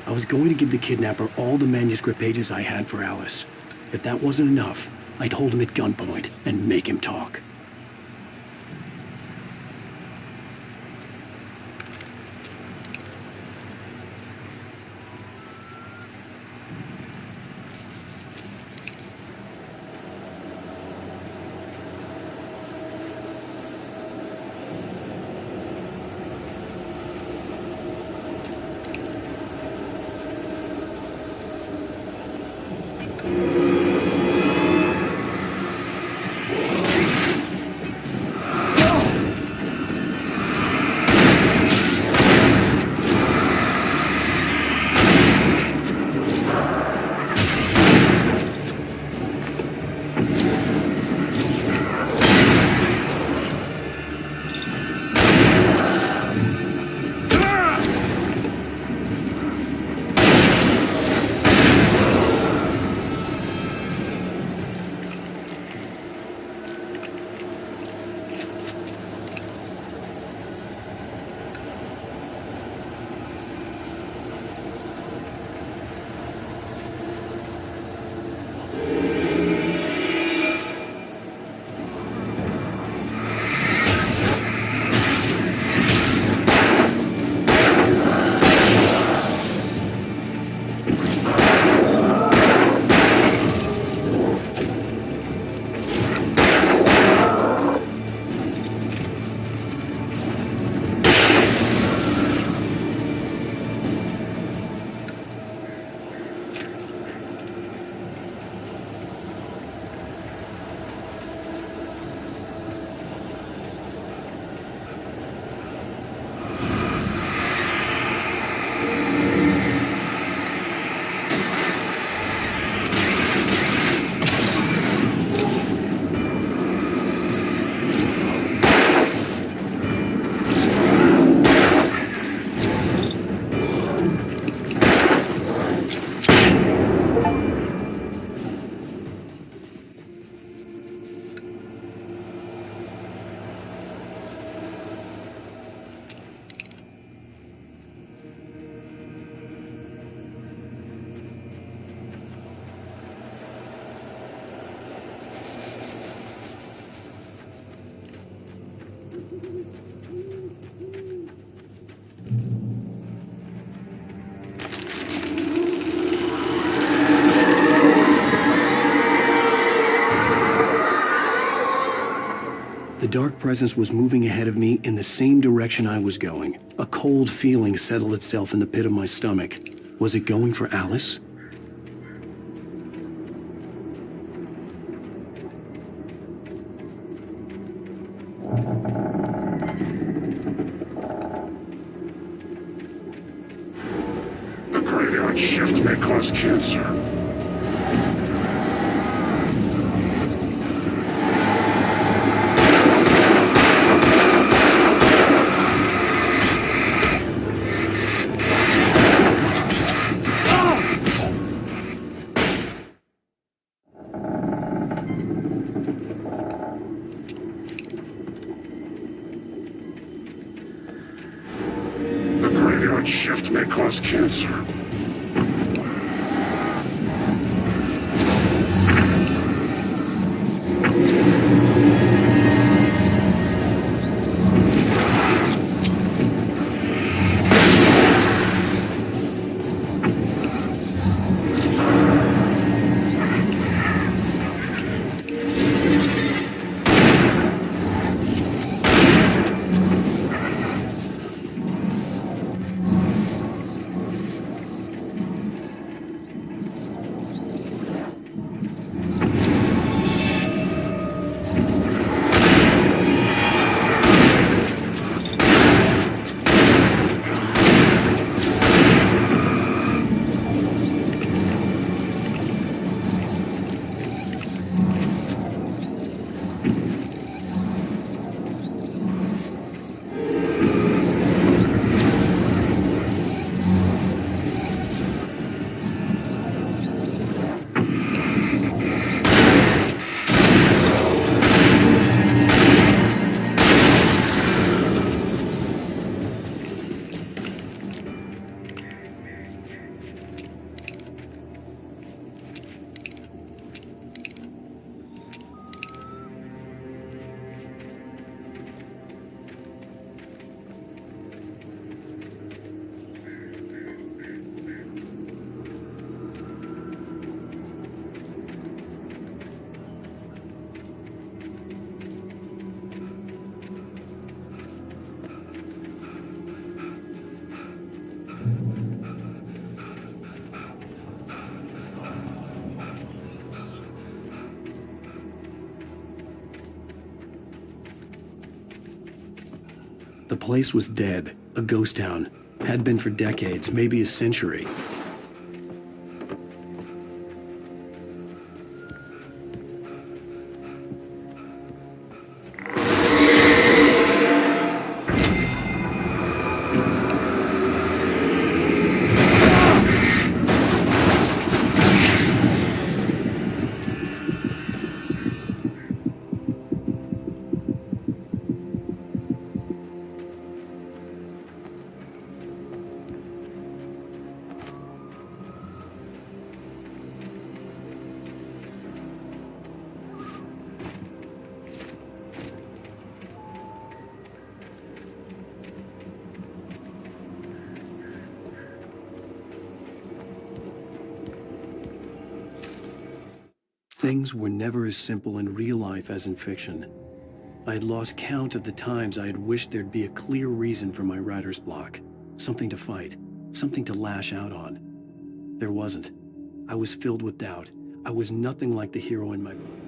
I was going to give the kidnapper all the manuscript pages I had for Alice. If that wasn't enough, I'd hold him at gunpoint and make him talk. The dark presence was moving ahead of me in the same direction I was going. A cold feeling settled itself in the pit of my stomach. Was it going for Alice? The graveyard shift may cause cancer. Shift may cause cancer. The place was dead, a ghost town. Had been for decades, maybe a century. Things were never as simple in real life as in fiction. I had lost count of the times I had wished there'd be a clear reason for my writer's block. Something to fight, something to lash out on. There wasn't. I was filled with doubt. I was nothing like the hero in my book.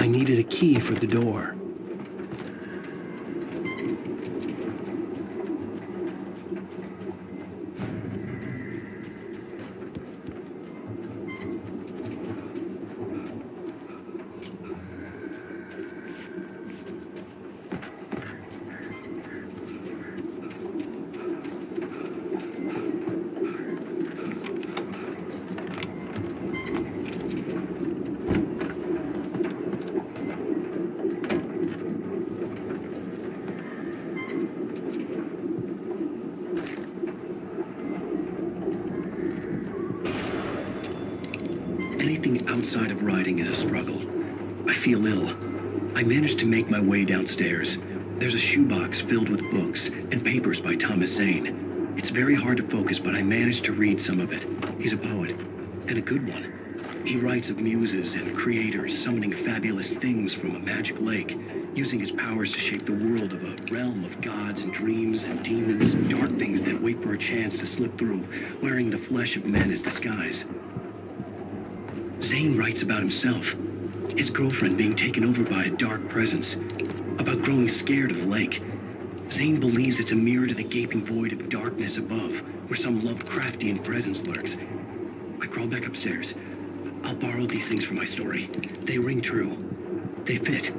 I needed a key for the door. Anything outside of writing is a struggle. I feel ill. I managed to make my way downstairs. There's a shoebox filled with books and papers by Thomas Zane. It's very hard to focus, but I managed to read some of it. He's a poet, and a good one. He writes of muses and creators summoning fabulous things from a magic lake, using his powers to shape the world of a realm of gods and dreams and demons and dark things that wait for a chance to slip through, wearing the flesh of men as disguise. Zane writes about himself, his girlfriend being taken over by a dark presence, about growing scared of the lake. Zane believes it's a mirror to the gaping void of darkness above, where some Lovecraftian presence lurks. I crawl back upstairs. I'll borrow these things for my story. They ring true. They fit.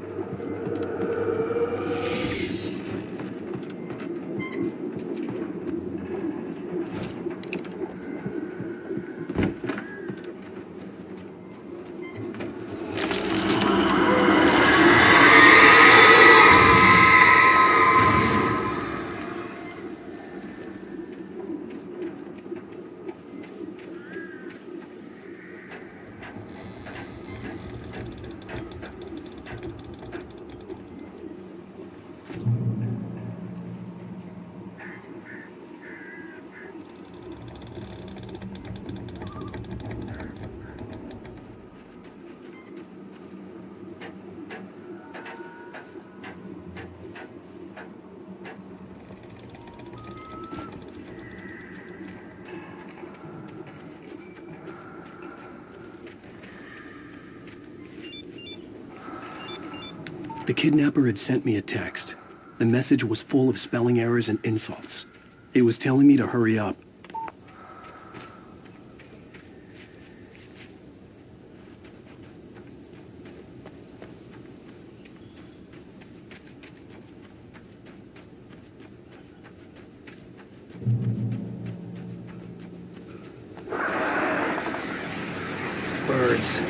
The kidnapper had sent me a text. The message was full of spelling errors and insults. It was telling me to hurry up. Birds.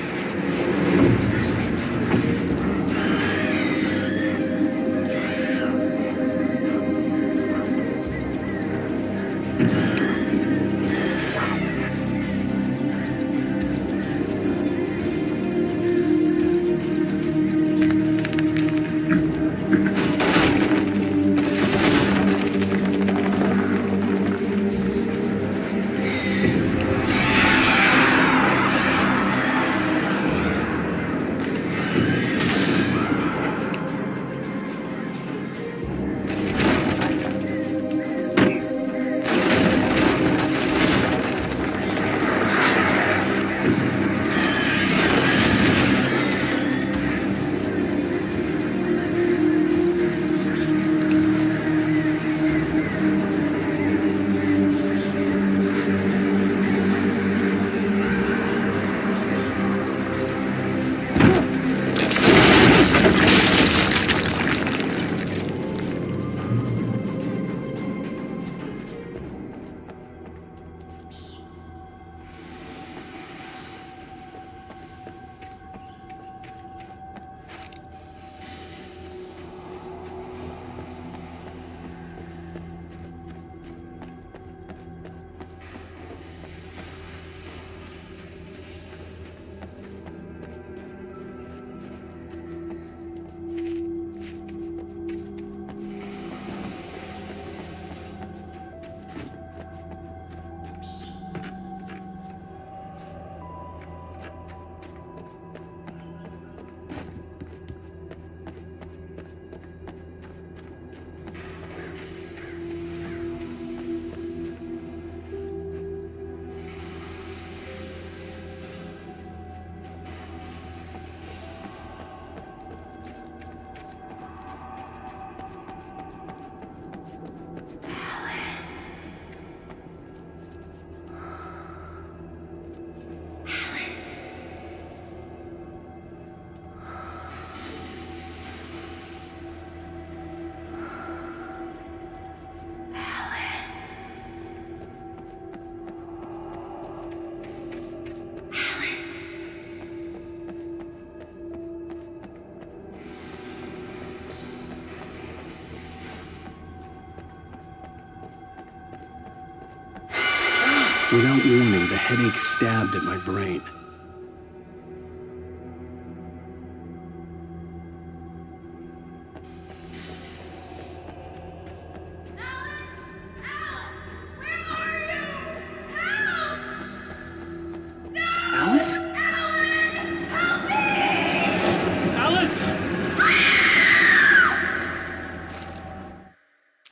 Without warning, the headache stabbed at my brain.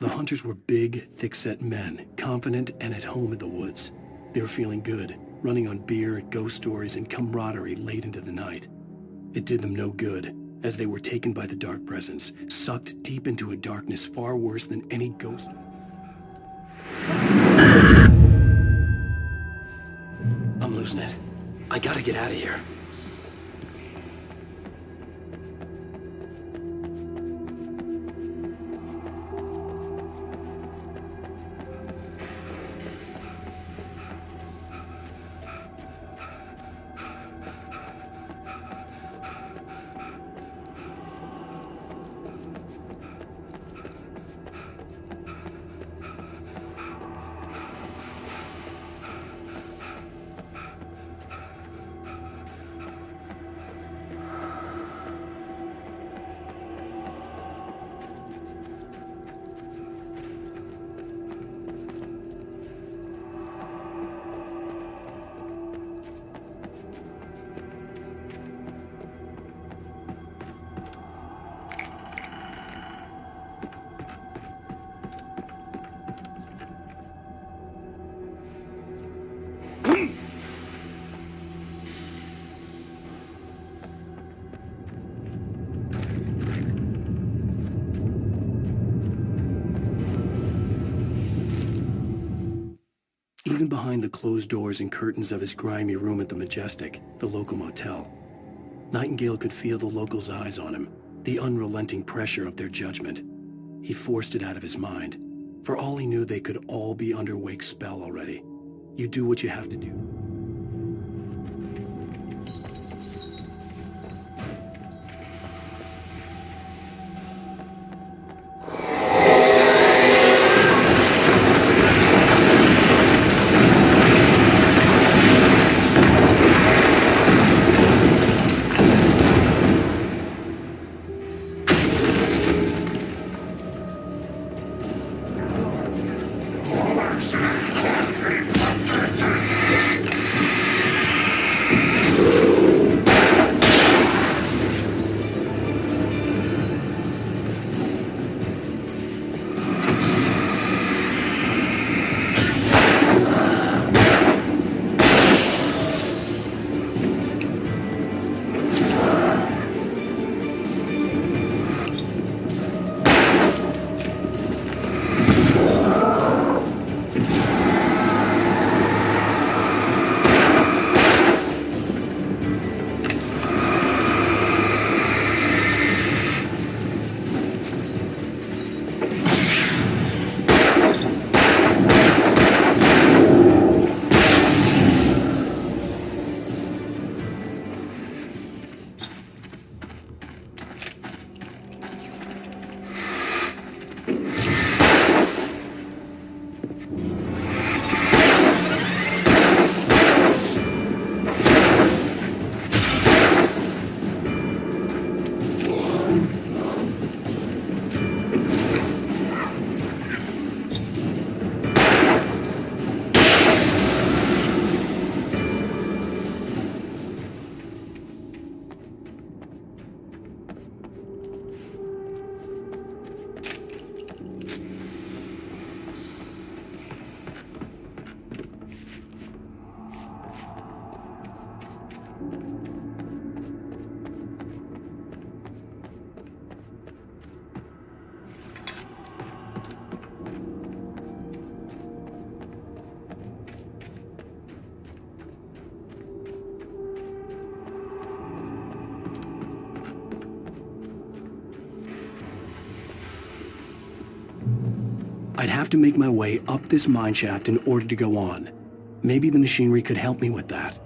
The hunters were big, thick-set men, confident and at home in the woods. They were feeling good, running on beer, ghost stories, and camaraderie late into the night. It did them no good, as they were taken by the dark presence, sucked deep into a darkness far worse than any ghost. I'm losing it. I gotta get out of here. Even behind the closed doors and curtains of his grimy room at the Majestic, the local motel, Nightingale could feel the locals' eyes on him, the unrelenting pressure of their judgment. He forced it out of his mind. For all he knew, they could all be under Wake's spell already. You do what you have to do. I'd have to make my way up this mine shaft in order to go on. Maybe the machinery could help me with that.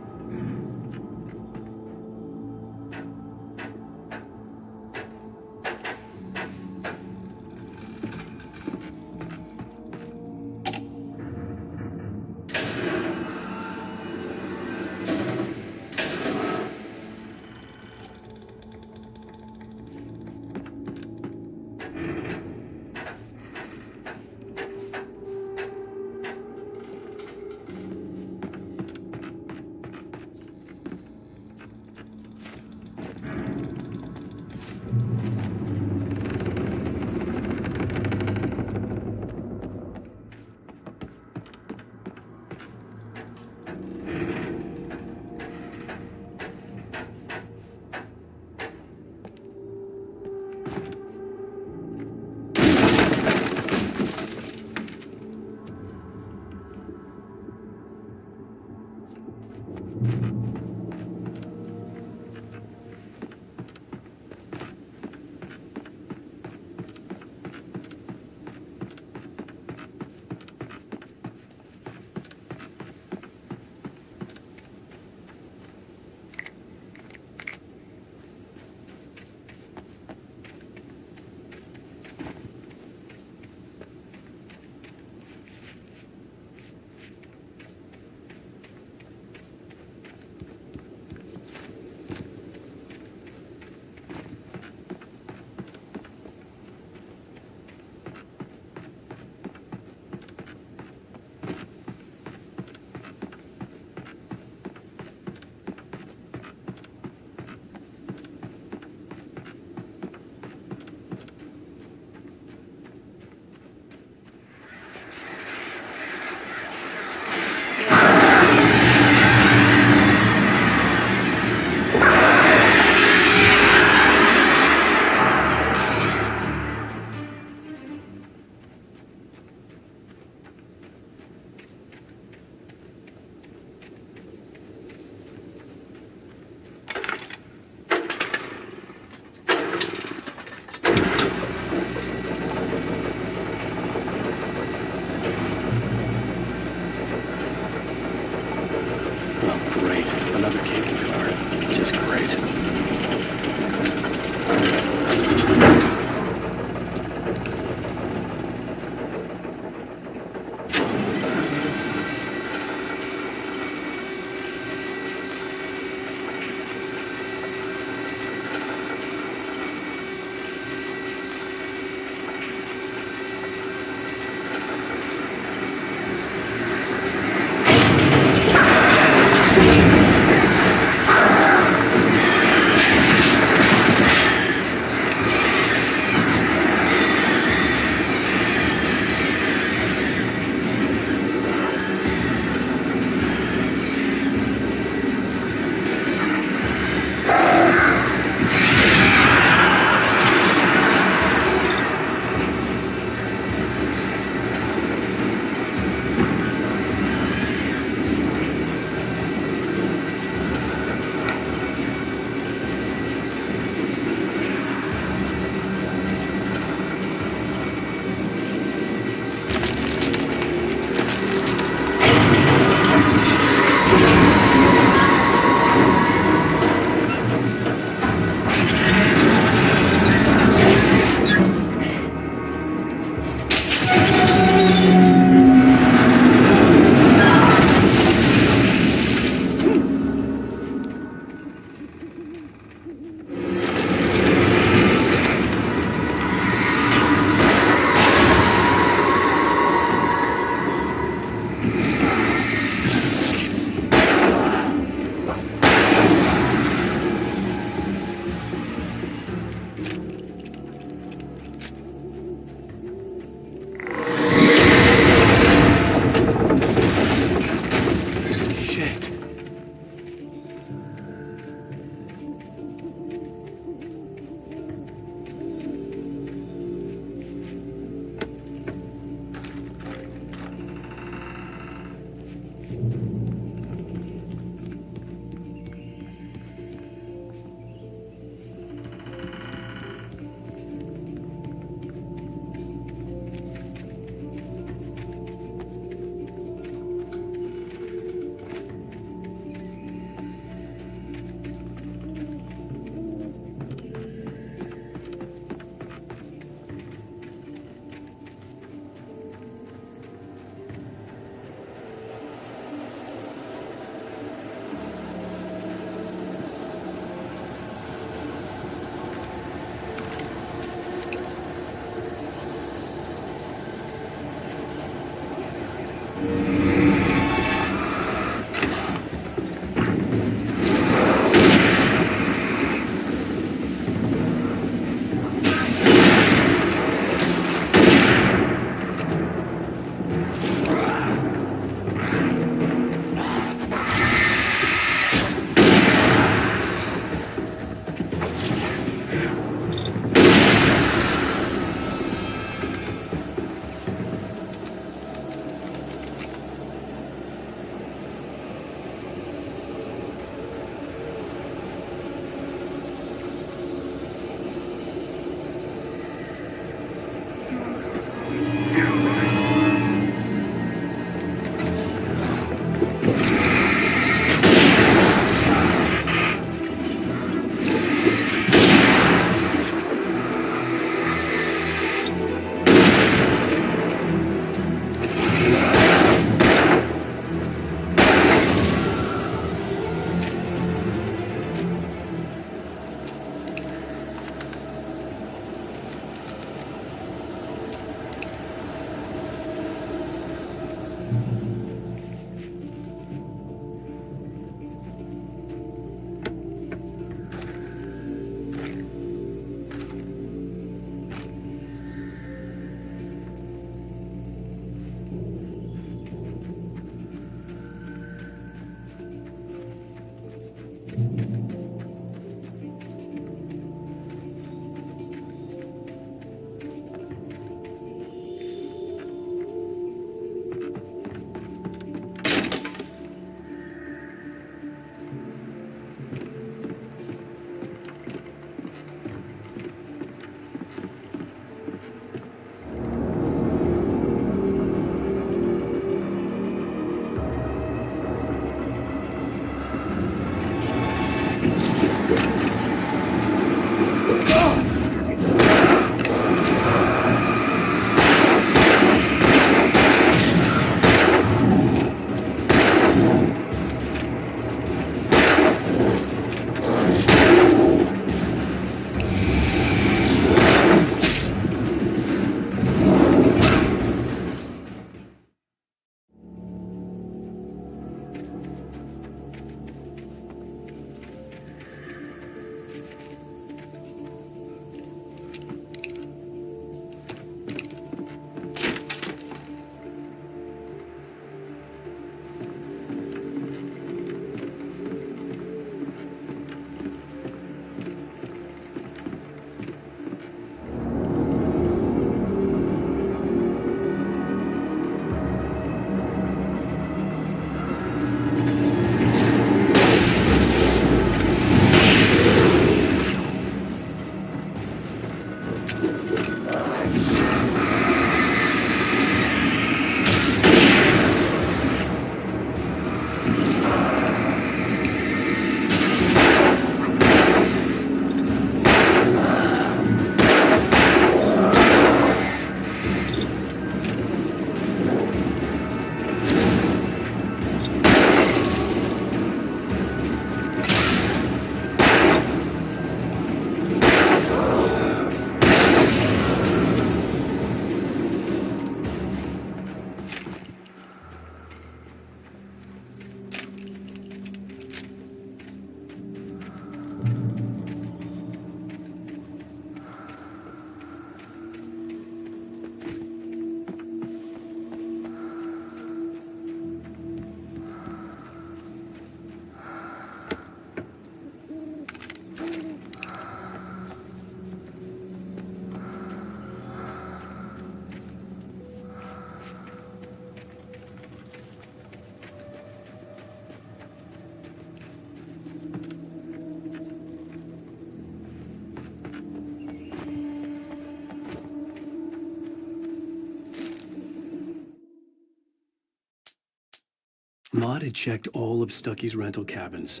Maud had checked all of Stucky's rental cabins.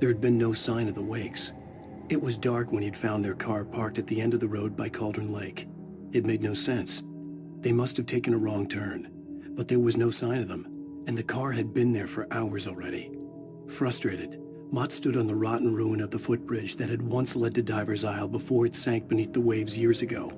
There had been no sign of the Wakes. It was dark when he'd found their car parked at the end of the road by Cauldron Lake. It made no sense. They must have taken a wrong turn, but there was no sign of them, and the car had been there for hours already. Frustrated, Mott stood on the rotten ruin of the footbridge that had once led to Diver's Isle before it sank beneath the waves years ago.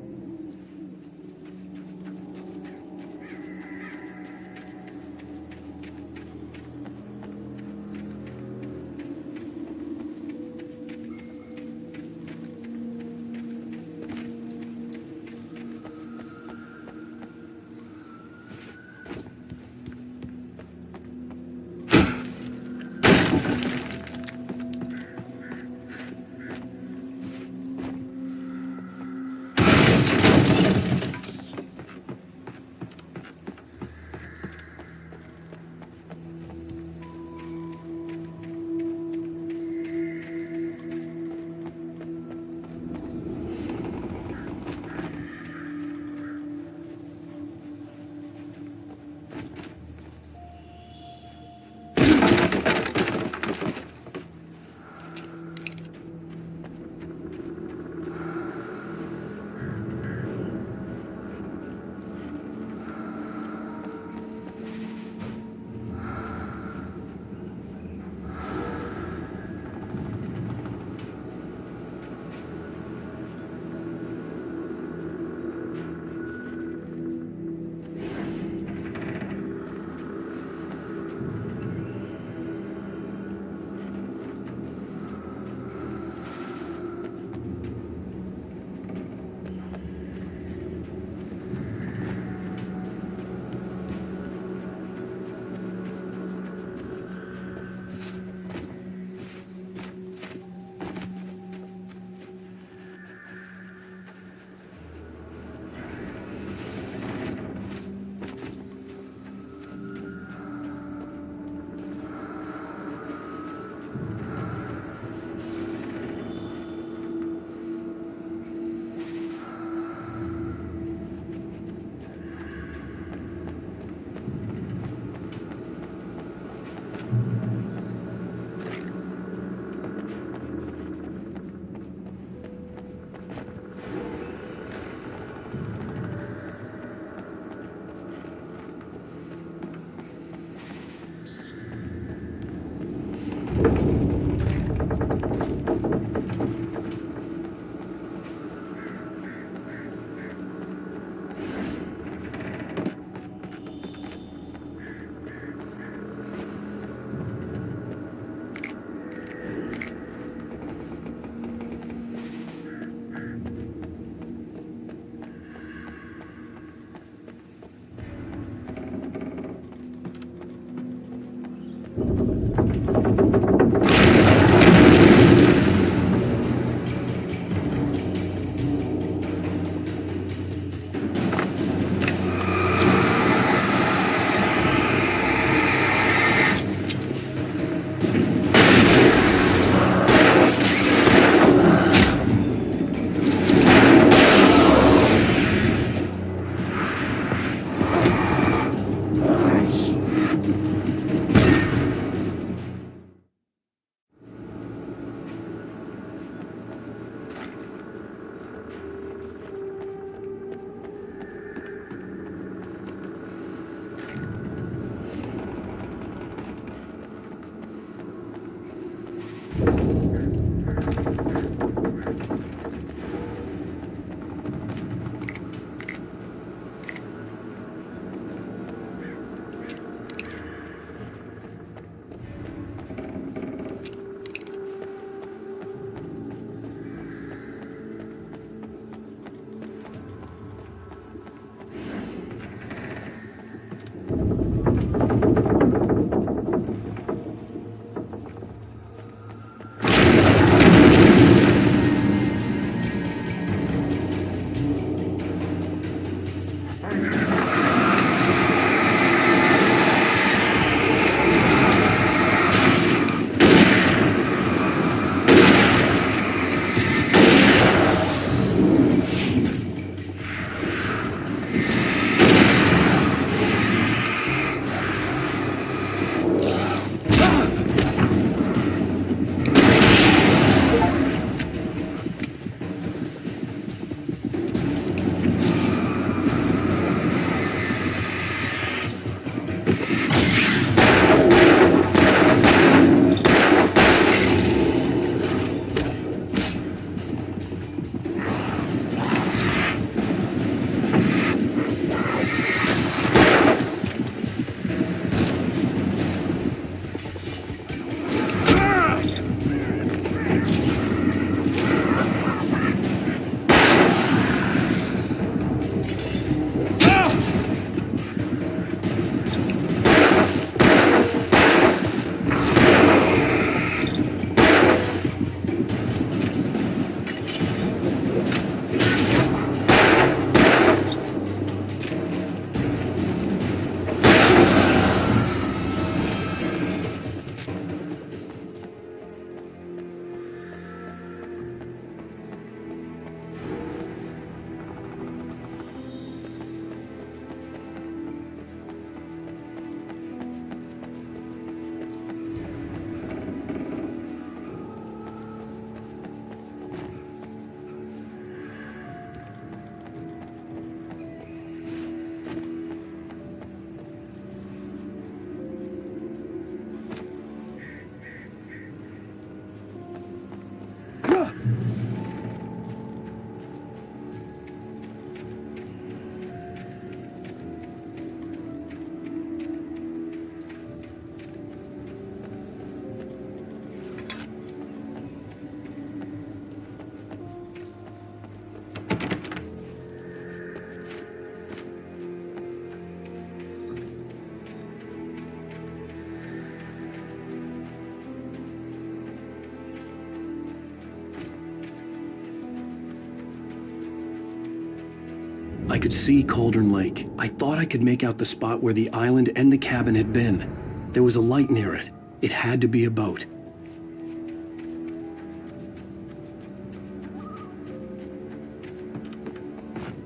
I could see Cauldron Lake. I thought I could make out the spot where the island and the cabin had been. There was a light near it. It had to be a boat.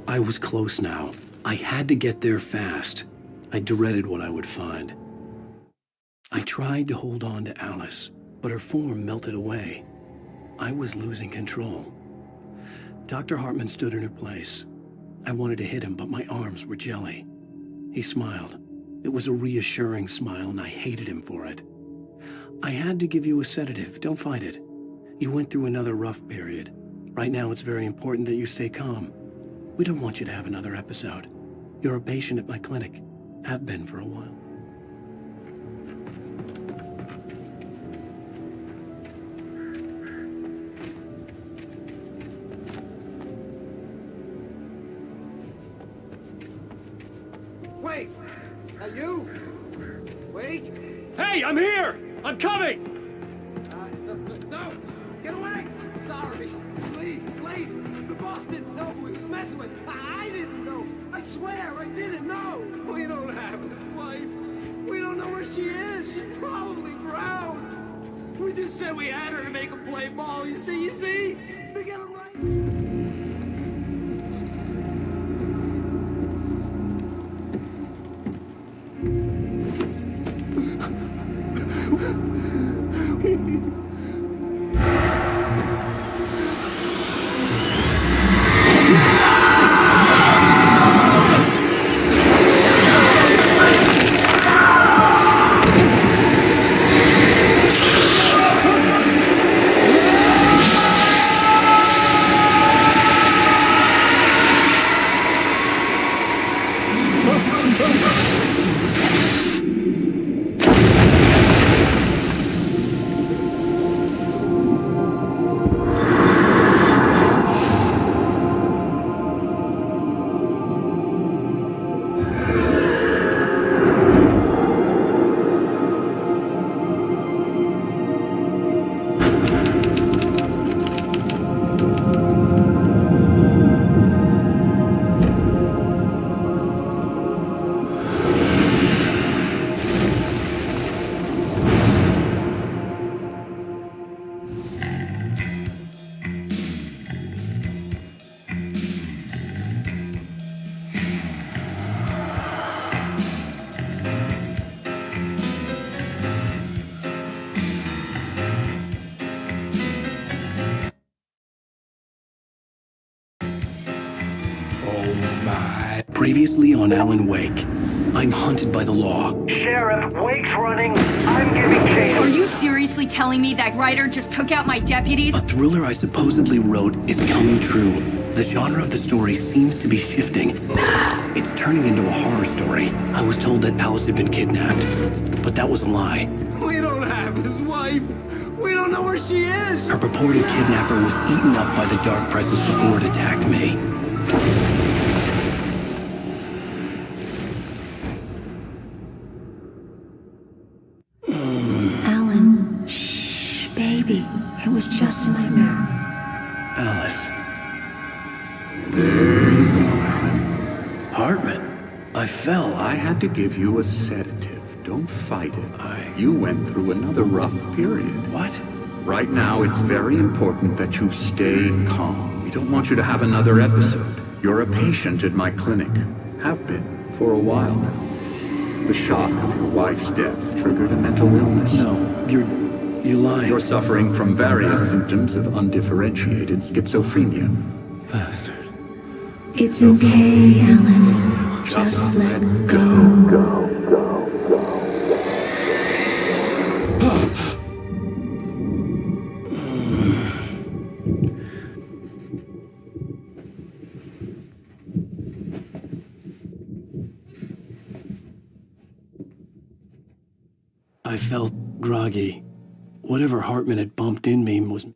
I was close now. I had to get there fast. I dreaded what I would find. I tried to hold on to Alice, but her form melted away. I was losing control. Dr. Hartman stood in her place. I wanted to hit him, but my arms were jelly. He smiled. It was a reassuring smile, and I hated him for it. I had to give you a sedative. Don't fight it. You went through another rough period. Right now, it's very important that you stay calm. We don't want you to have another episode. You're a patient at my clinic. Have been for a while. Wait! Are you? Wait! Hey, I'm here! I'm coming! No! Get away! Sorry! Please, it's late! The boss didn't know who he was messing with! I didn't know! I swear, I didn't know! We don't have his wife! We don't know where she is! She's probably drowned! We just said we had her to make a play ball, you see? To get him right! Previously on Alan Wake, I'm hunted by the law. Sheriff, Wake's running. I'm giving chase. Are you seriously telling me that writer just took out my deputies? A thriller I supposedly wrote is coming true. The genre of the story seems to be shifting. It's turning into a horror story. I was told that Alice had been kidnapped, but that was a lie. We don't have his wife. We don't know where she is. Her purported kidnapper was eaten up by the dark presence before it attacked me. Alan, shh, baby. It was just a nightmare. Alice. There you go, Alan. Hartman, I fell. I had to give you a sedative. Don't fight it. You went through another rough period. What? Right now, it's very important that you stay calm. We don't want you to have another episode. You're a patient at my clinic. Have been for a while now. The shock of your wife's death triggered a mental illness. No, you're lying. You're suffering from various symptoms of undifferentiated schizophrenia. Bastard. It's okay, Alan. Just let go. I felt groggy. Whatever Hartman had bumped in me was